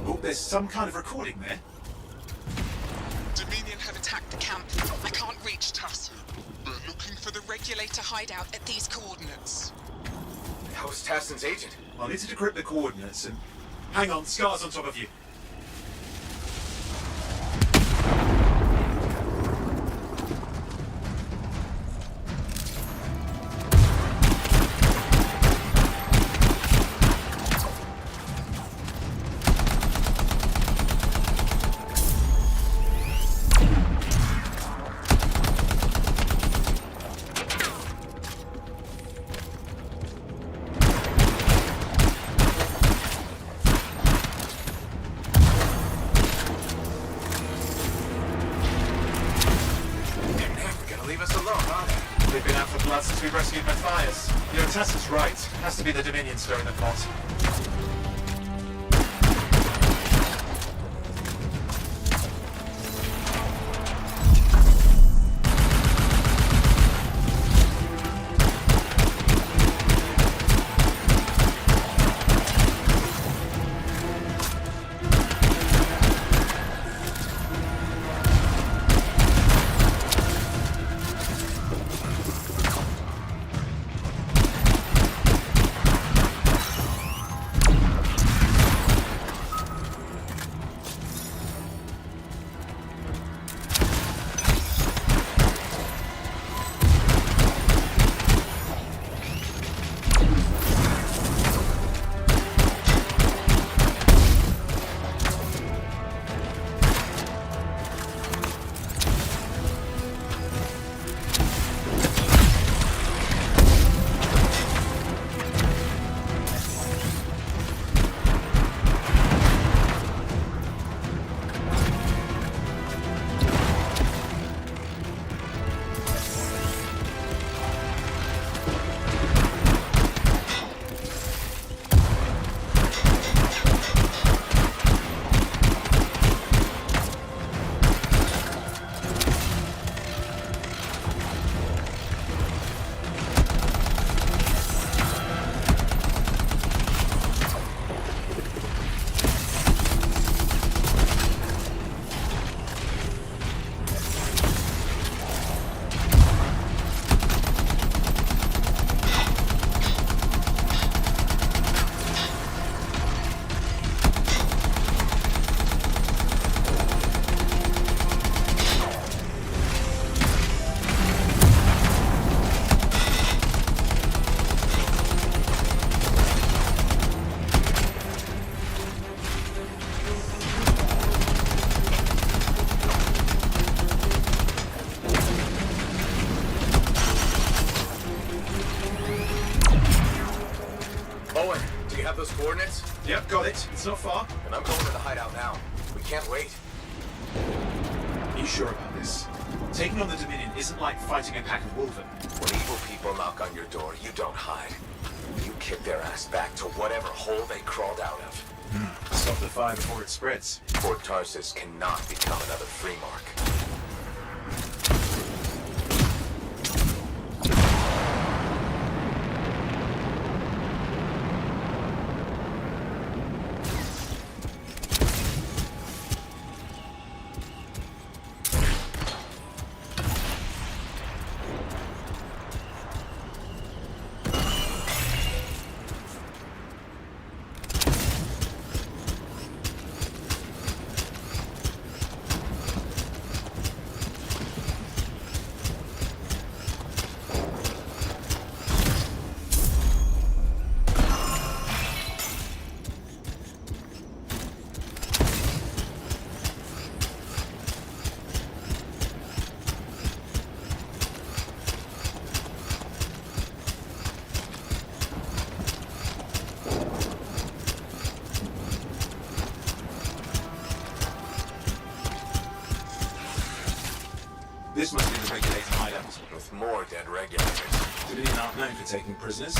Oh, there's some kind of recording there. Dominion have attacked the camp. I can't reach Tuss. We're looking for the regulator hideout at these coordinates. How's Tassin's agent? I'll need to decrypt the coordinates and... Hang on, Scar's on top of you. They've been out for blood since we rescued Matthias. You know, Tassin's right. Has to be the Dominion stirring the pot. coordinates? Yep, got it. It's not far. And I'm going to the hideout now. We can't wait. Are you sure about this? Taking on the Dominion isn't like fighting a pack of wolven. When evil people knock on your door, you don't hide. You kick their ass back to whatever hole they crawled out of. Stop the fire before it spreads. Fort Tarsus cannot become another free mark. This must be the regulator hideout. With more dead regulators. Dominion aren't known for taking prisoners.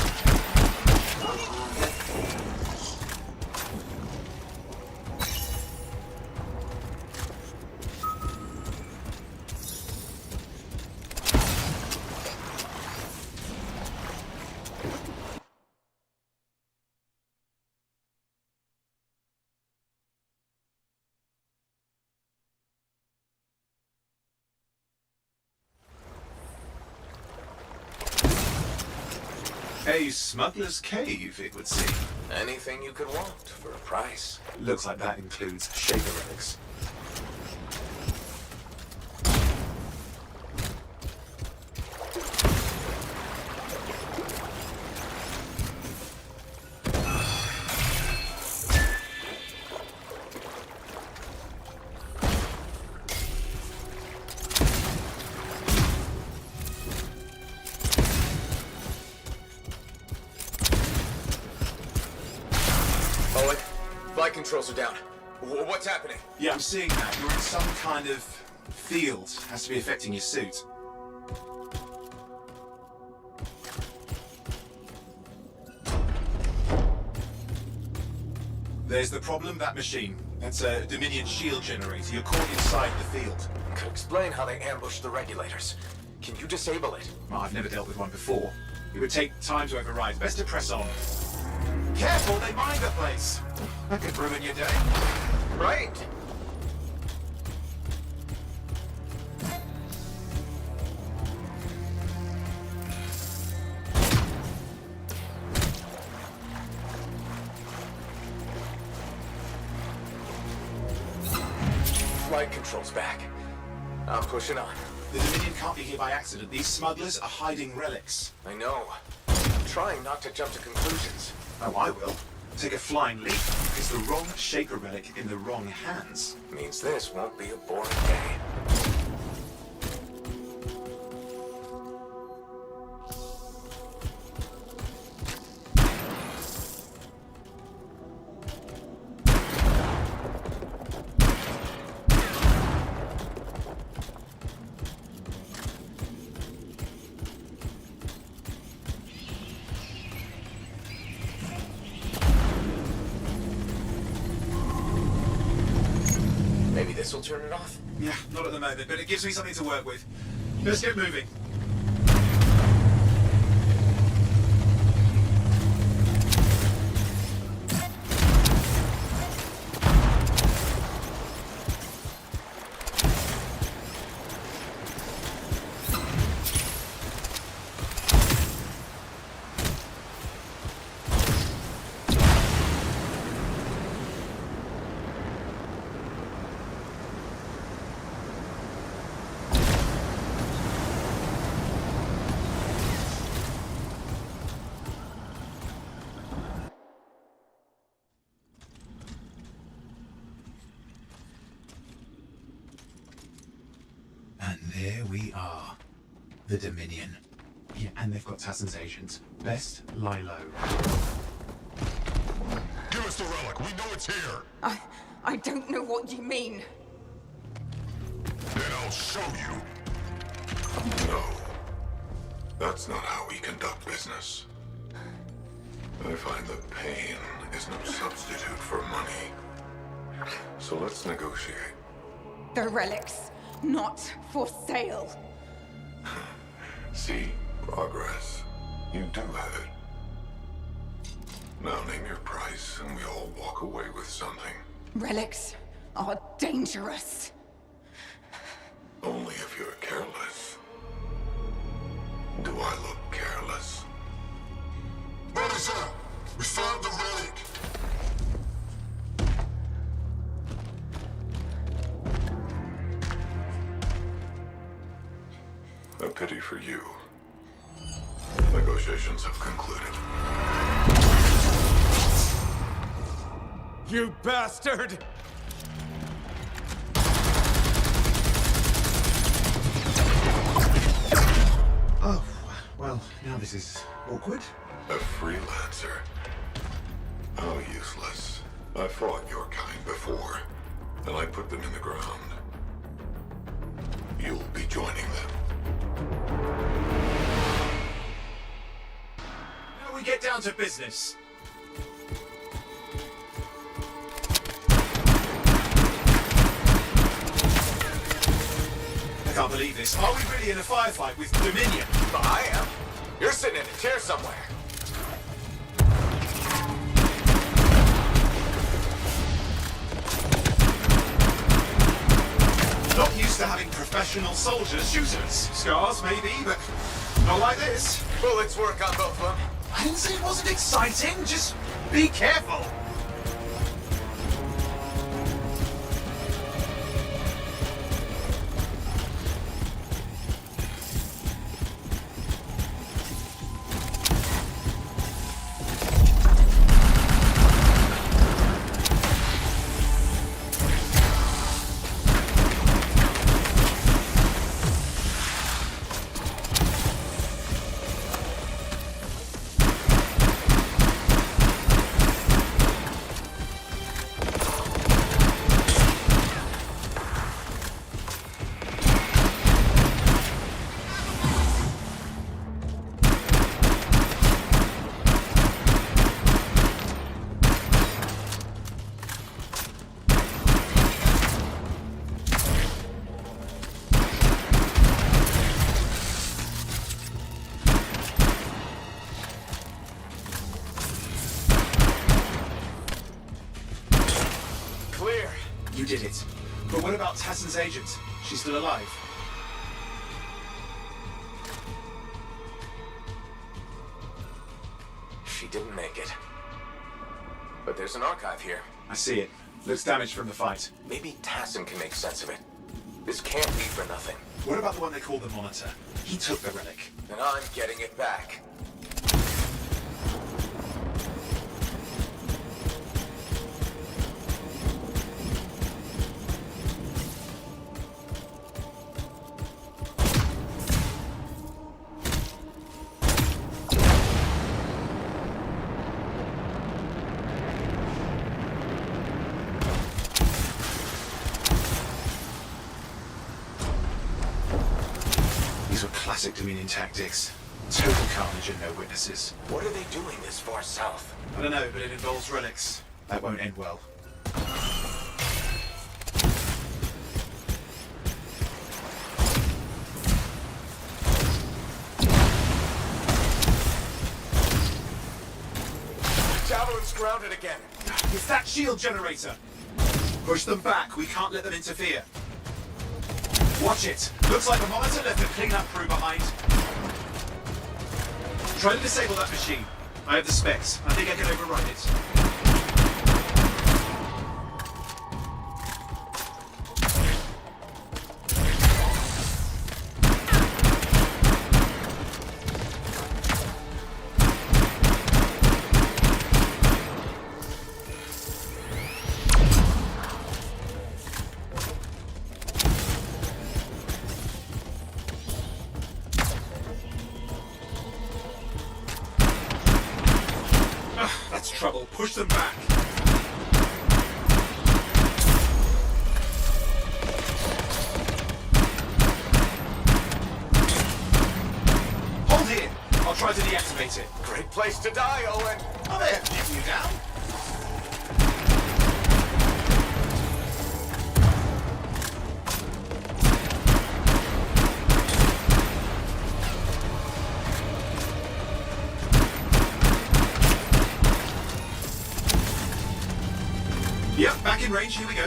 A smuggler's cave, it would seem. Anything you could want for a price. Looks like that includes Shaper relics. Owen, flight controls are down. What's happening? Yeah, I'm seeing that. You're in some kind of field. Has to be affecting your suit. There's the problem, that machine. That's a Dominion shield generator. You're caught inside the field. Could explain how they ambushed the regulators. Can you disable it? Well, I've never dealt with one before. It would take time to override. Best to press on. Careful, they mine the place. That could ruin your day. Right. Flight controls back. I'm pushing on. The Dominion can't be here by accident. These smugglers are hiding relics. I know. I'm trying not to jump to conclusions. Oh, I will. Take a flying leap. It's the wrong Shaper relic in the wrong hands. Means this won't be a boring day. Maybe this will turn it off? Yeah, not at the moment, but it gives me something to work with. Let's get moving. And there we are. The Dominion. Yeah, and they've got Tassin's agents. Best lie low. back. We know it's here. I don't know what you mean. Then I'll show you. No. That's not how we conduct business. I find that pain is no substitute for money. So let's negotiate. The relics, not for sale. See, progress. You do have it. Now name your price and we all walk away with something. Relics are dangerous. Only if you're careless. Do I look careless? Officer, we found the relic. A pity for you. Negotiations have concluded. You bastard! Oh, well, now this is awkward. A freelancer? How useless. I fought your kind before, and I put them in the ground. You'll be joining them. Now we get down to business. I can't believe this. Are we really in a firefight with Dominion? I am. You're sitting in a chair somewhere. Not used to having professional soldiers shoot us. Scars, maybe, but not like this. Bullets work on both of them. I didn't say it wasn't exciting. Just be careful. You did it. But what about Tassin's agent? She's still alive? She didn't make it. But there's an archive here. I see it. Looks damaged from the fight. Maybe Tassin can make sense of it. This can't be for nothing. What about the one they call the Monitor? He took the relic. And I'm getting it back. These were classic Dominion tactics. Total carnage and no witnesses. What are they doing this far south? I don't know, but it involves relics. That won't end well. Javelin's grounded again. It's that shield generator. Push them back. We can't let them interfere. Watch it. Looks like the Monitor left a cleanup crew behind. Try to disable that machine. I have the specs. I think I can override it. That's trouble. Push them back. try to deactivate it. Great place to die, Owen. Oh, there. Keep you down. Yep, back in range. Here we go.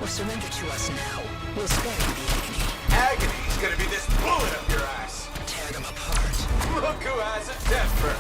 Surrender to us now. We'll spare you the agony. Agony's gonna be this bullet up your ass. Tear them apart. Look who has a temper.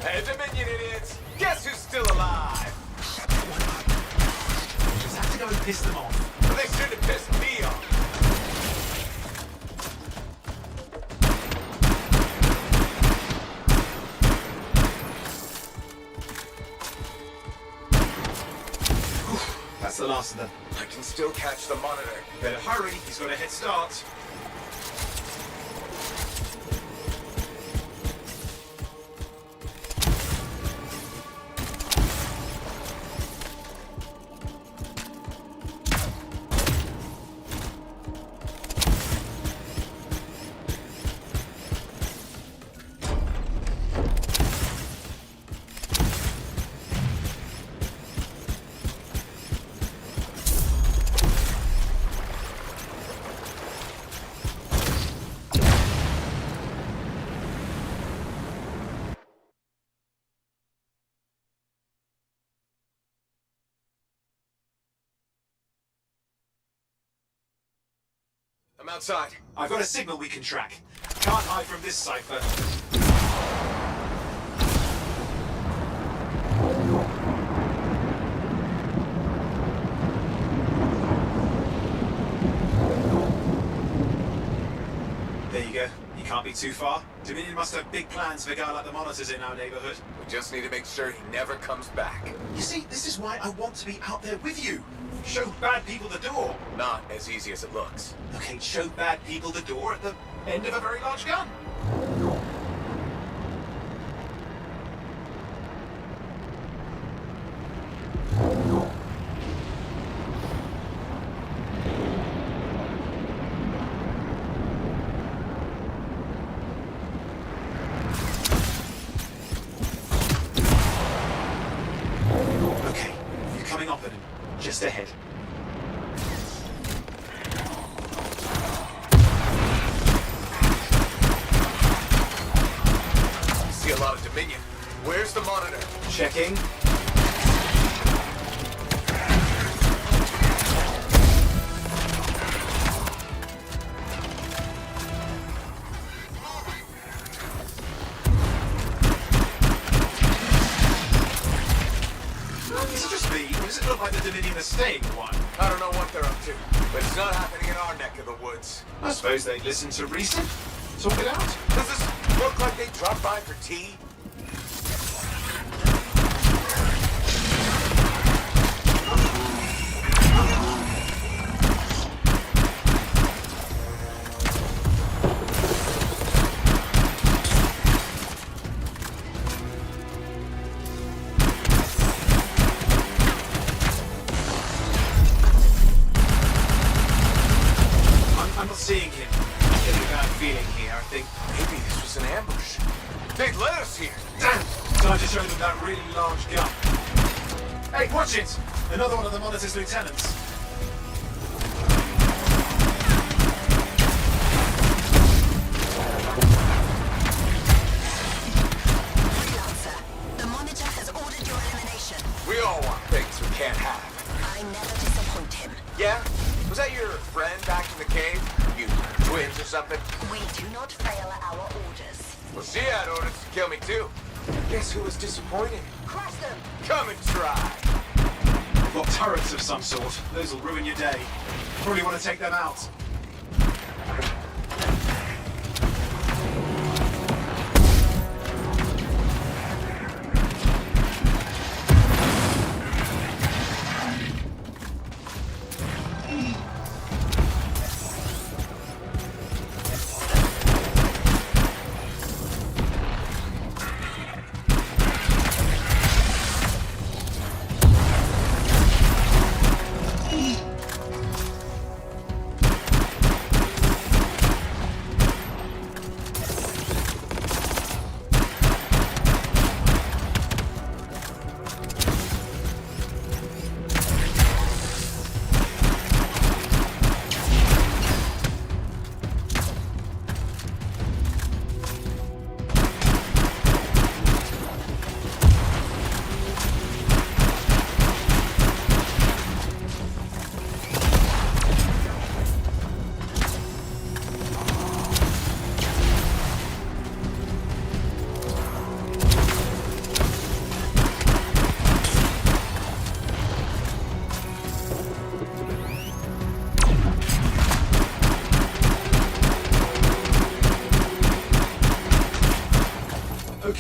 Hey, Dominion idiots! Guess who's still alive? Shut that one up. Just have to go and piss them off. Well, they should have pissed me off. That's the last of them. I can still catch the monitor. Better hurry, he's got a head start. I'm outside. I've got a signal we can track. Can't hide from this cipher. There you go. You can't be too far. Dominion must have big plans for a guy like the monitors in our neighborhood. We just need to make sure he never comes back. You see, this is why I want to be out there with you. Show bad people the door. Not as easy as it looks. Okay, show bad people the door at the end of a very large gun. Okay, you're coming up at him. Just ahead. See a lot of Dominion. Where's the monitor? Checking. Is it just me, or does it look like the Dominion are staying one? I don't know what they're up to, but it's not happening in our neck of the woods. I suppose they listen to reason. Talk it out. Does this look like they dropped by for tea? thinking. I'm getting a bad feeling here. I think Maybe this was an ambush. They led us here. damn. Time to show them that really large gun. Hey, watch it! Another one of the Monitor's lieutenants. The Monitor has ordered your elimination. We all want things we can't have. I never disappoint him. Yeah? Was that your friend back in the cave? You twins or something? We do not fail our orders. Well, she had orders to kill me too. Guess who was disappointed? Crush them! Come and try. We've got turrets of some sort. Those will ruin your day. Probably want to take them out.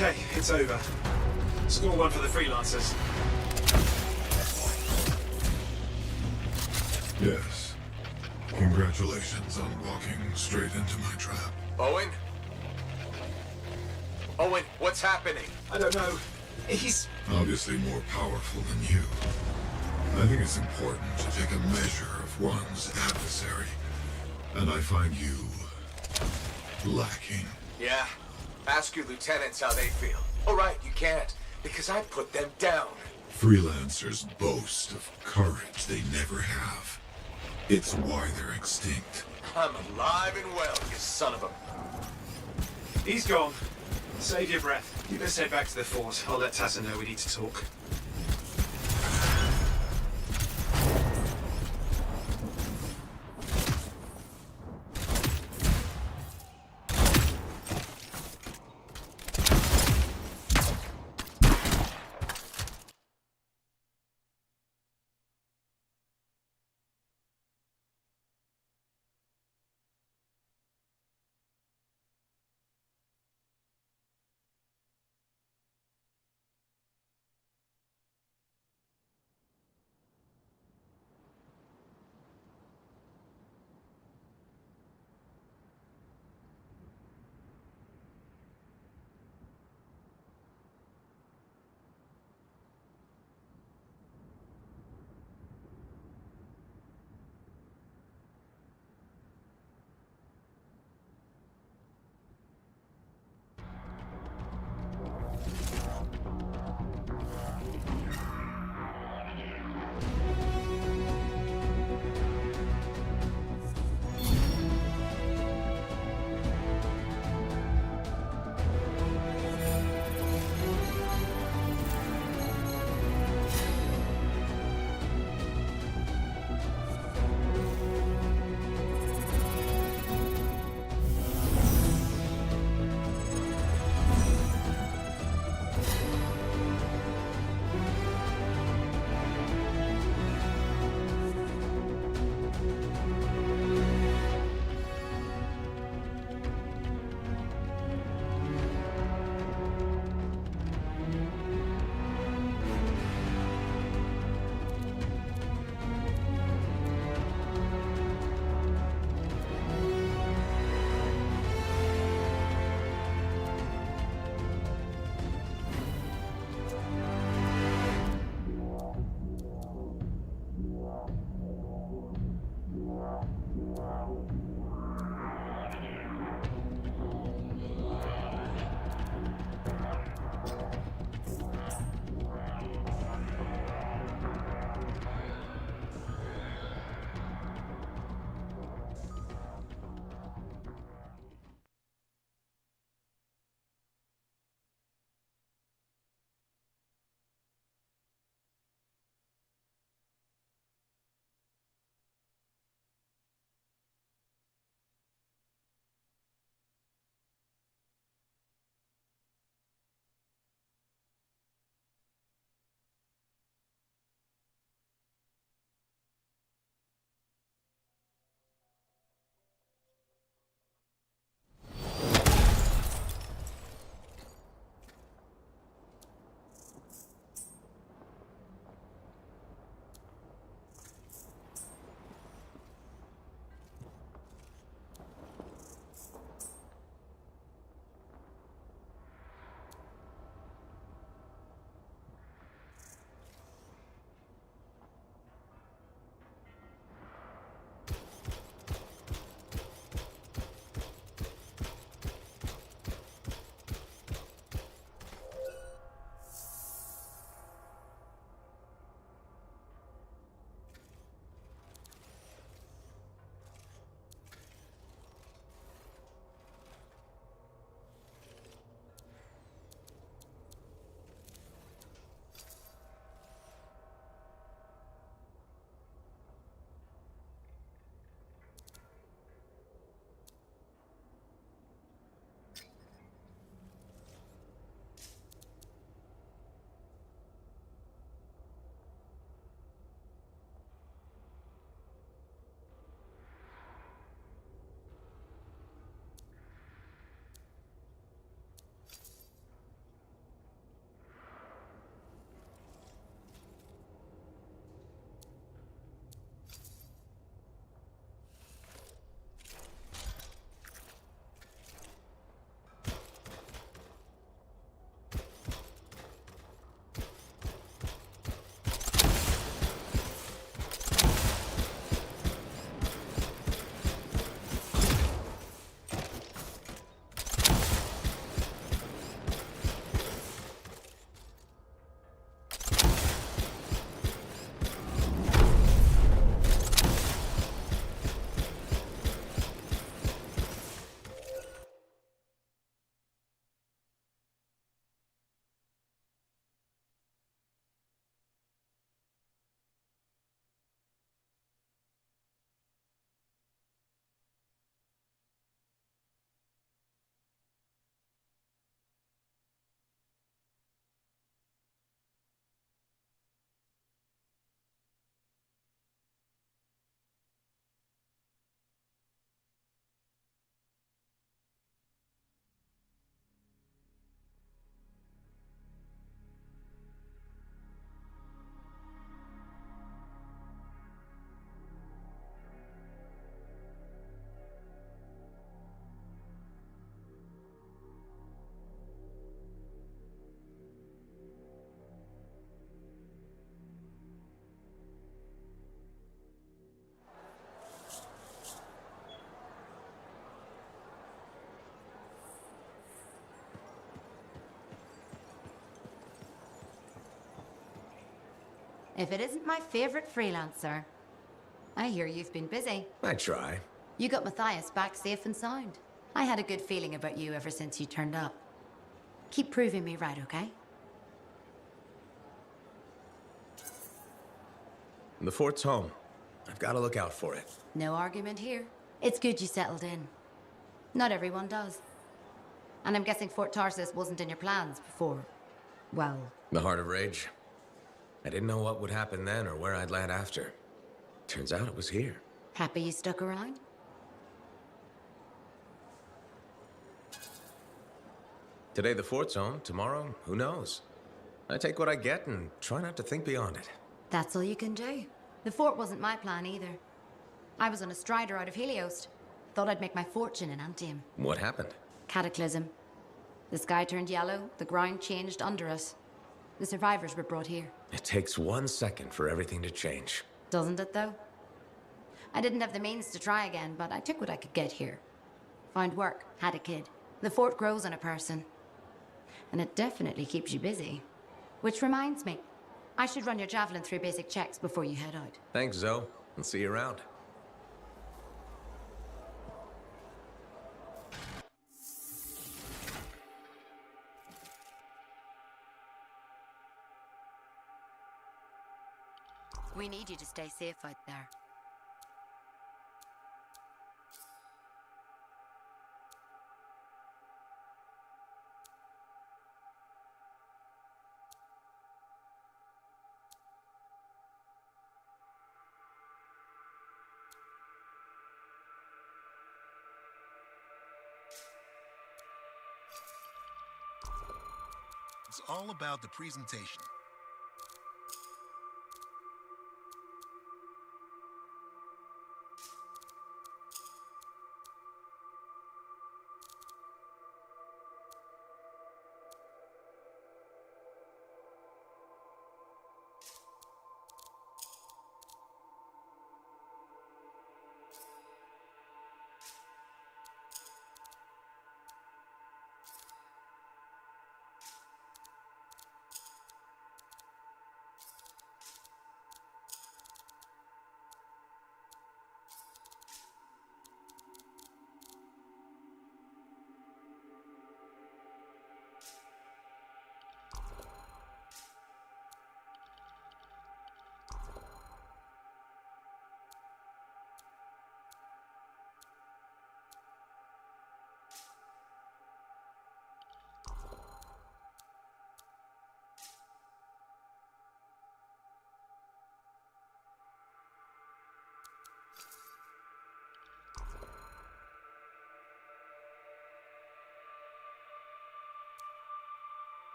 Okay, it's over. Score one for the freelancers. Yes. Congratulations on walking straight into my trap. Owen? Owen, what's happening? I don't know. He's Obviously more powerful than you. I think it's important to take a measure of one's adversary. And I find you lacking. Yeah. Ask your lieutenants how they feel. Oh, right, you can't, because I put them down. Freelancers boast of courage they never have. It's why they're extinct. I'm alive and well, you son of a... He's gone. Save your breath. You best head back to the fort. I'll let Tassa know we need to talk. If it isn't my favorite freelancer. I hear you've been busy. I try. You got Matthias back safe and sound. I had a good feeling about you ever since you turned up. Keep proving me right, okay? The fort's home. I've got to look out for it. No argument here. It's good you settled in. Not everyone does. And I'm guessing Fort Tarsus wasn't in your plans before, well... The Heart of Rage. I didn't know what would happen then or where I'd land after. Turns out it was here. Happy you stuck around? Today the fort's home, tomorrow, who knows? I take what I get and try not to think beyond it. That's all you can do. The fort wasn't my plan either. I was on a strider out of Helios. Thought I'd make my fortune in Anthem. What happened? Cataclysm. The sky turned yellow, the ground changed under us. The survivors were brought here. It takes 1 second for everything to change. Doesn't it, though? I didn't have the means to try again, but I took what I could get here. Found work, had a kid. The fort grows on a person. And it definitely keeps you busy. Which reminds me, I should run your javelin through basic checks before you head out. Thanks, Zoe. I'll see you around. We need you to stay safe out there. It's all about the presentation.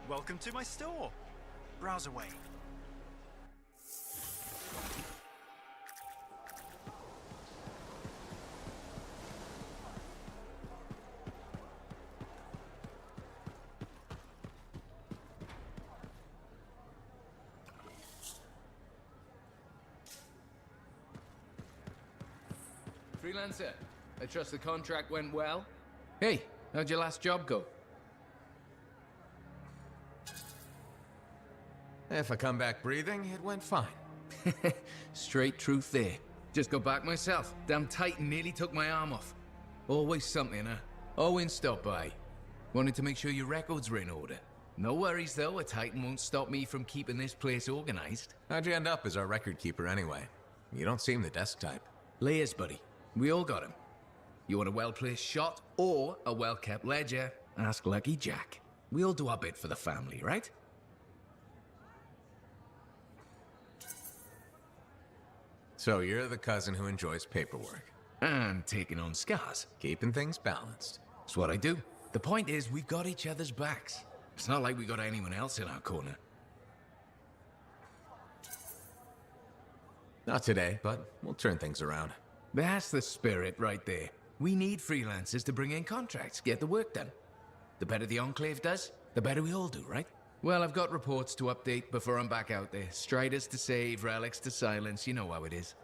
Welcome to my store. Browse away. Freelancer, I trust the contract went well? Hey, how'd your last job go? If I come back breathing, it went fine. Straight truth there. Just got back myself. Damn Titan nearly took my arm off. Always something, huh? Owen stopped by. Wanted to make sure your records were in order. No worries though, a Titan won't stop me from keeping this place organized. How'd you end up as our record keeper anyway? You don't seem the desk type. Layers, buddy. We all got him. You want a well-placed shot or a well-kept ledger? Ask Lucky Jack. We all do our bit for the family, right? So you're the cousin who enjoys paperwork. And taking on scars. Keeping things balanced. That's what I do. The point is, we've got each other's backs. It's not like we got anyone else in our corner. Not today, but we'll turn things around. That's the spirit right there. We need freelancers to bring in contracts, get the work done. The better the Enclave does, the better we all do, right? Well, I've got reports to update before I'm back out there. Striders to save, relics to silence, you know how it is.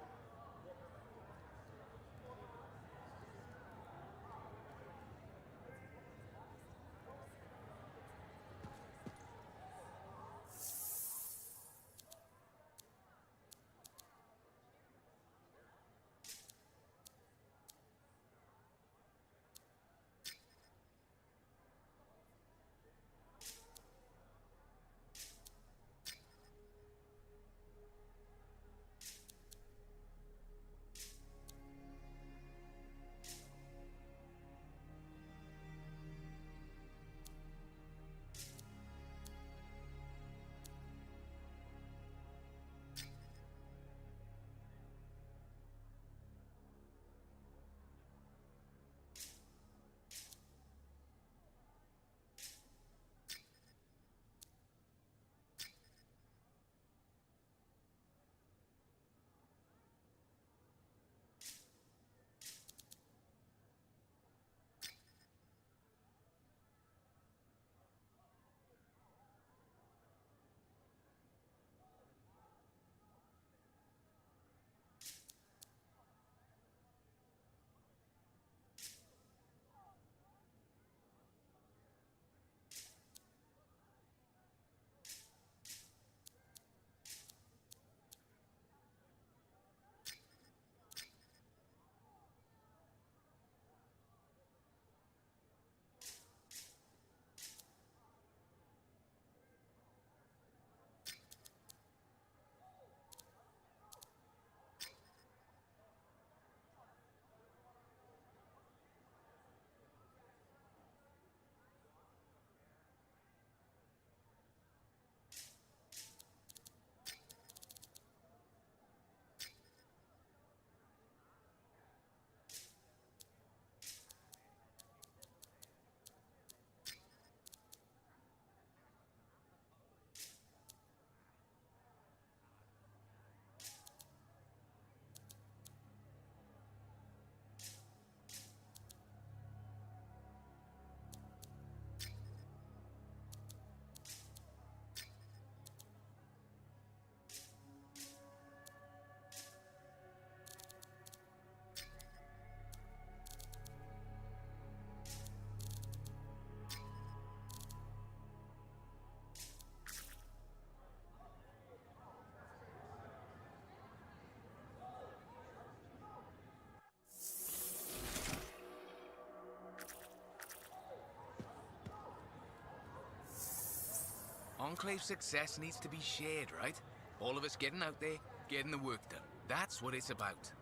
Enclave success needs to be shared, right? All of us getting out there, getting the work done. That's what it's about.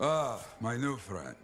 Ah, my new friend.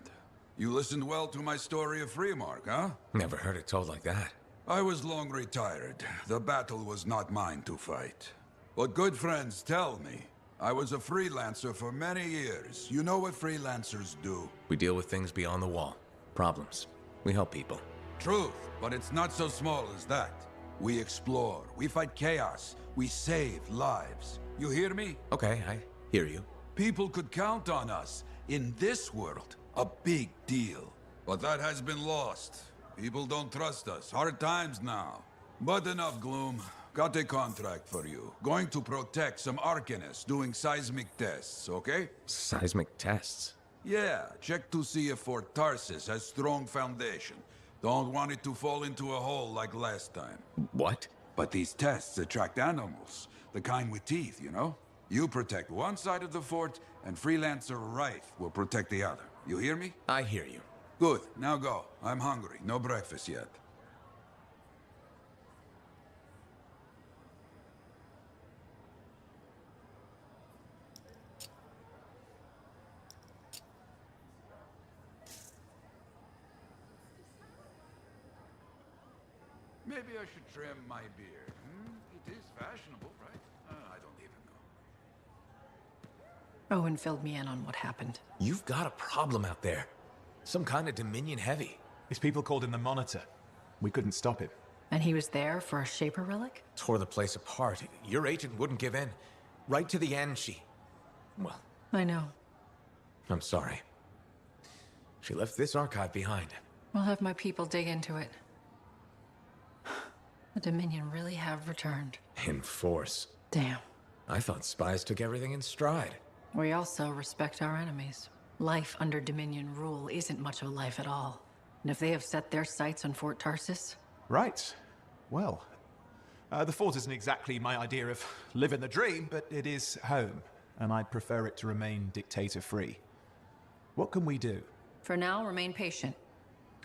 You listened well to my story of Freemark, huh? Never heard it told like that. I was long retired. The battle was not mine to fight. But good friends tell me, I was a freelancer for many years. You know what freelancers do? We deal with things beyond the wall. Problems. We help people. Truth, but it's not so small as that. We explore, we fight chaos, we save lives. You hear me? Okay, I hear you. People could count on us. In this world, a big deal. But that has been lost. People don't trust us. Hard times now. But enough gloom. Got a contract for you. Going to protect some Arcanists doing seismic tests, okay? Seismic tests? Yeah, check to see if Fort Tarsis has strong foundation. Don't want it to fall into a hole like last time. What? But these tests attract animals. The kind with teeth, you know? You protect one side of the fort, and Freelancer Wraith will protect the other. You hear me? I hear you. Good, now go. I'm hungry. No breakfast yet. Maybe I should trim my beard. It is fashionable, right? I don't even know. Owen filled me in on what happened. You've got a problem out there. Some kind of Dominion heavy. His people called him the Monitor. We couldn't stop him. And he was there for a Shaper relic? Tore the place apart. Your agent wouldn't give in. Right to the end, well, I know. I'm sorry. She left this archive behind. I'll have my people dig into it. The Dominion really have returned. In force. Damn. I thought spies took everything in stride. We also respect our enemies. Life under Dominion rule isn't much of a life at all. And if they have set their sights on Fort Tarsis... Right. Well, the fort isn't exactly my idea of living the dream, but it is home, and I'd prefer it to remain dictator-free. What can we do? For now, remain patient.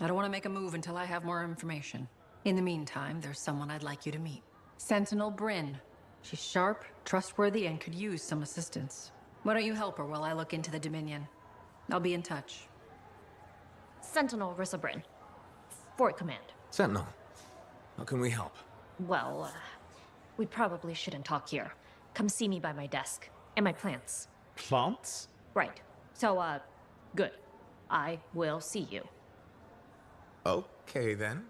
I don't want to make a move until I have more information. In the meantime, there's someone I'd like you to meet. Sentinel Bryn. She's sharp, trustworthy, and could use some assistance. Why don't you help her while I look into the Dominion? I'll be in touch. Sentinel Rissa Bryn. Fort Command. Sentinel, how can we help? Well, we probably shouldn't talk here. Come see me by my desk. And my plants. Plants? Right. So, good. I will see you. Okay, then.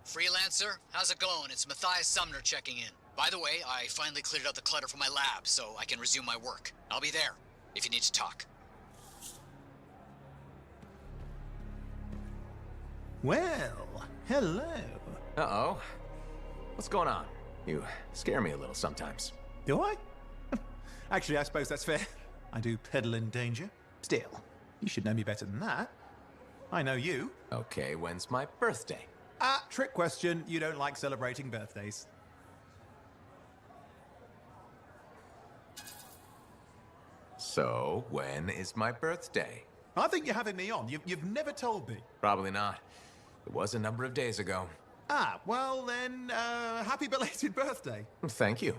Freelancer, how's it going? It's Matthias Sumner checking in. By the way, I finally cleared out the clutter from my lab, so I can resume my work. I'll be there, if you need to talk. Well, hello. Uh-oh. What's going on? You scare me a little sometimes. Do I? Actually, I suppose that's fair. I do peddle in danger. Still, you should know me better than that. I know you. Okay, when's my birthday? Trick question. You don't like celebrating birthdays. So, when is my birthday? I think you're having me on. You've never told me. Probably not. It was a number of days ago. Well then, happy belated birthday. Thank you.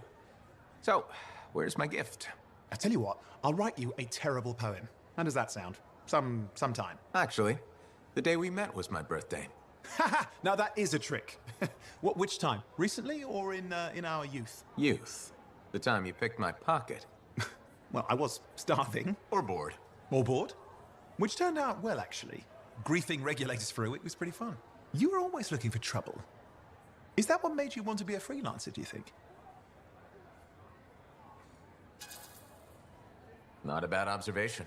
So, where's my gift? I tell you what, I'll write you a terrible poem. How does that sound? Sometime. Actually, the day we met was my birthday. Haha! Now that is a trick. Which time? Recently or in our youth? Youth. The time you picked my pocket. Well, I was starving. Or bored. Or bored. Which turned out well, actually. Griefing regulators through it was pretty fun. You were always looking for trouble. Is that what made you want to be a freelancer, do you think? Not a bad observation.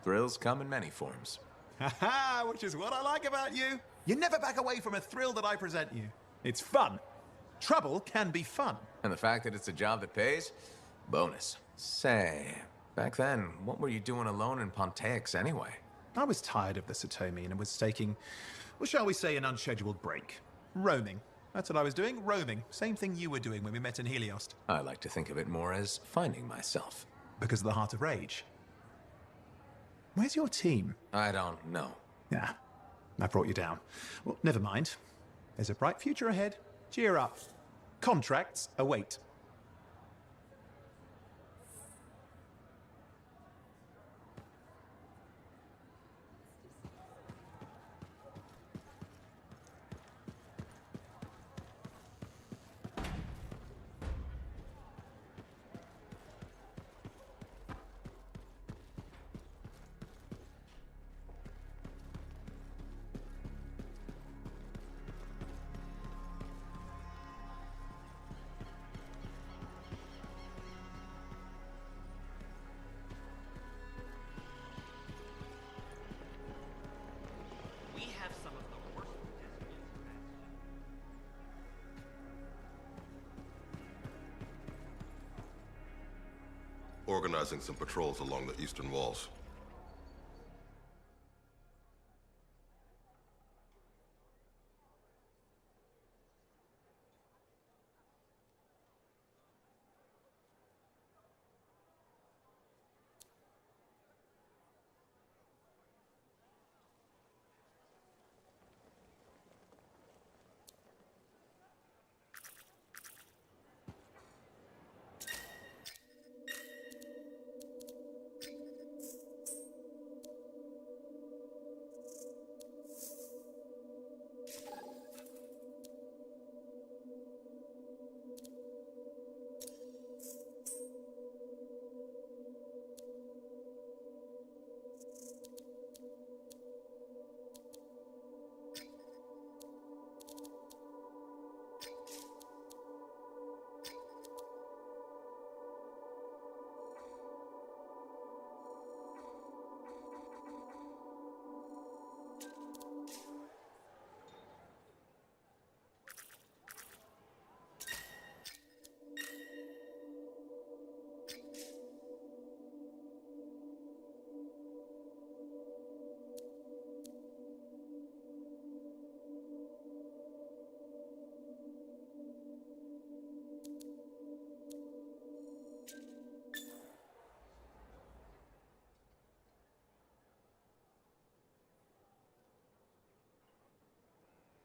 Thrills come in many forms. Haha, which is what I like about you. You never back away from a thrill that I present you. It's fun. Trouble can be fun. And the fact that it's a job that pays? Bonus. Say, back then, what were you doing alone in Pontaix anyway? I was tired of the Satomi and was taking, well, shall we say, an unscheduled break. Roaming. That's what I was doing, roaming. Same thing you were doing when we met in Heliost. I like to think of it more as finding myself. Because of the Heart of Rage. Where's your team? I don't know. Yeah, I brought you down. Well, never mind. There's a bright future ahead. Cheer up. Contracts await. organizing some patrols along the eastern walls.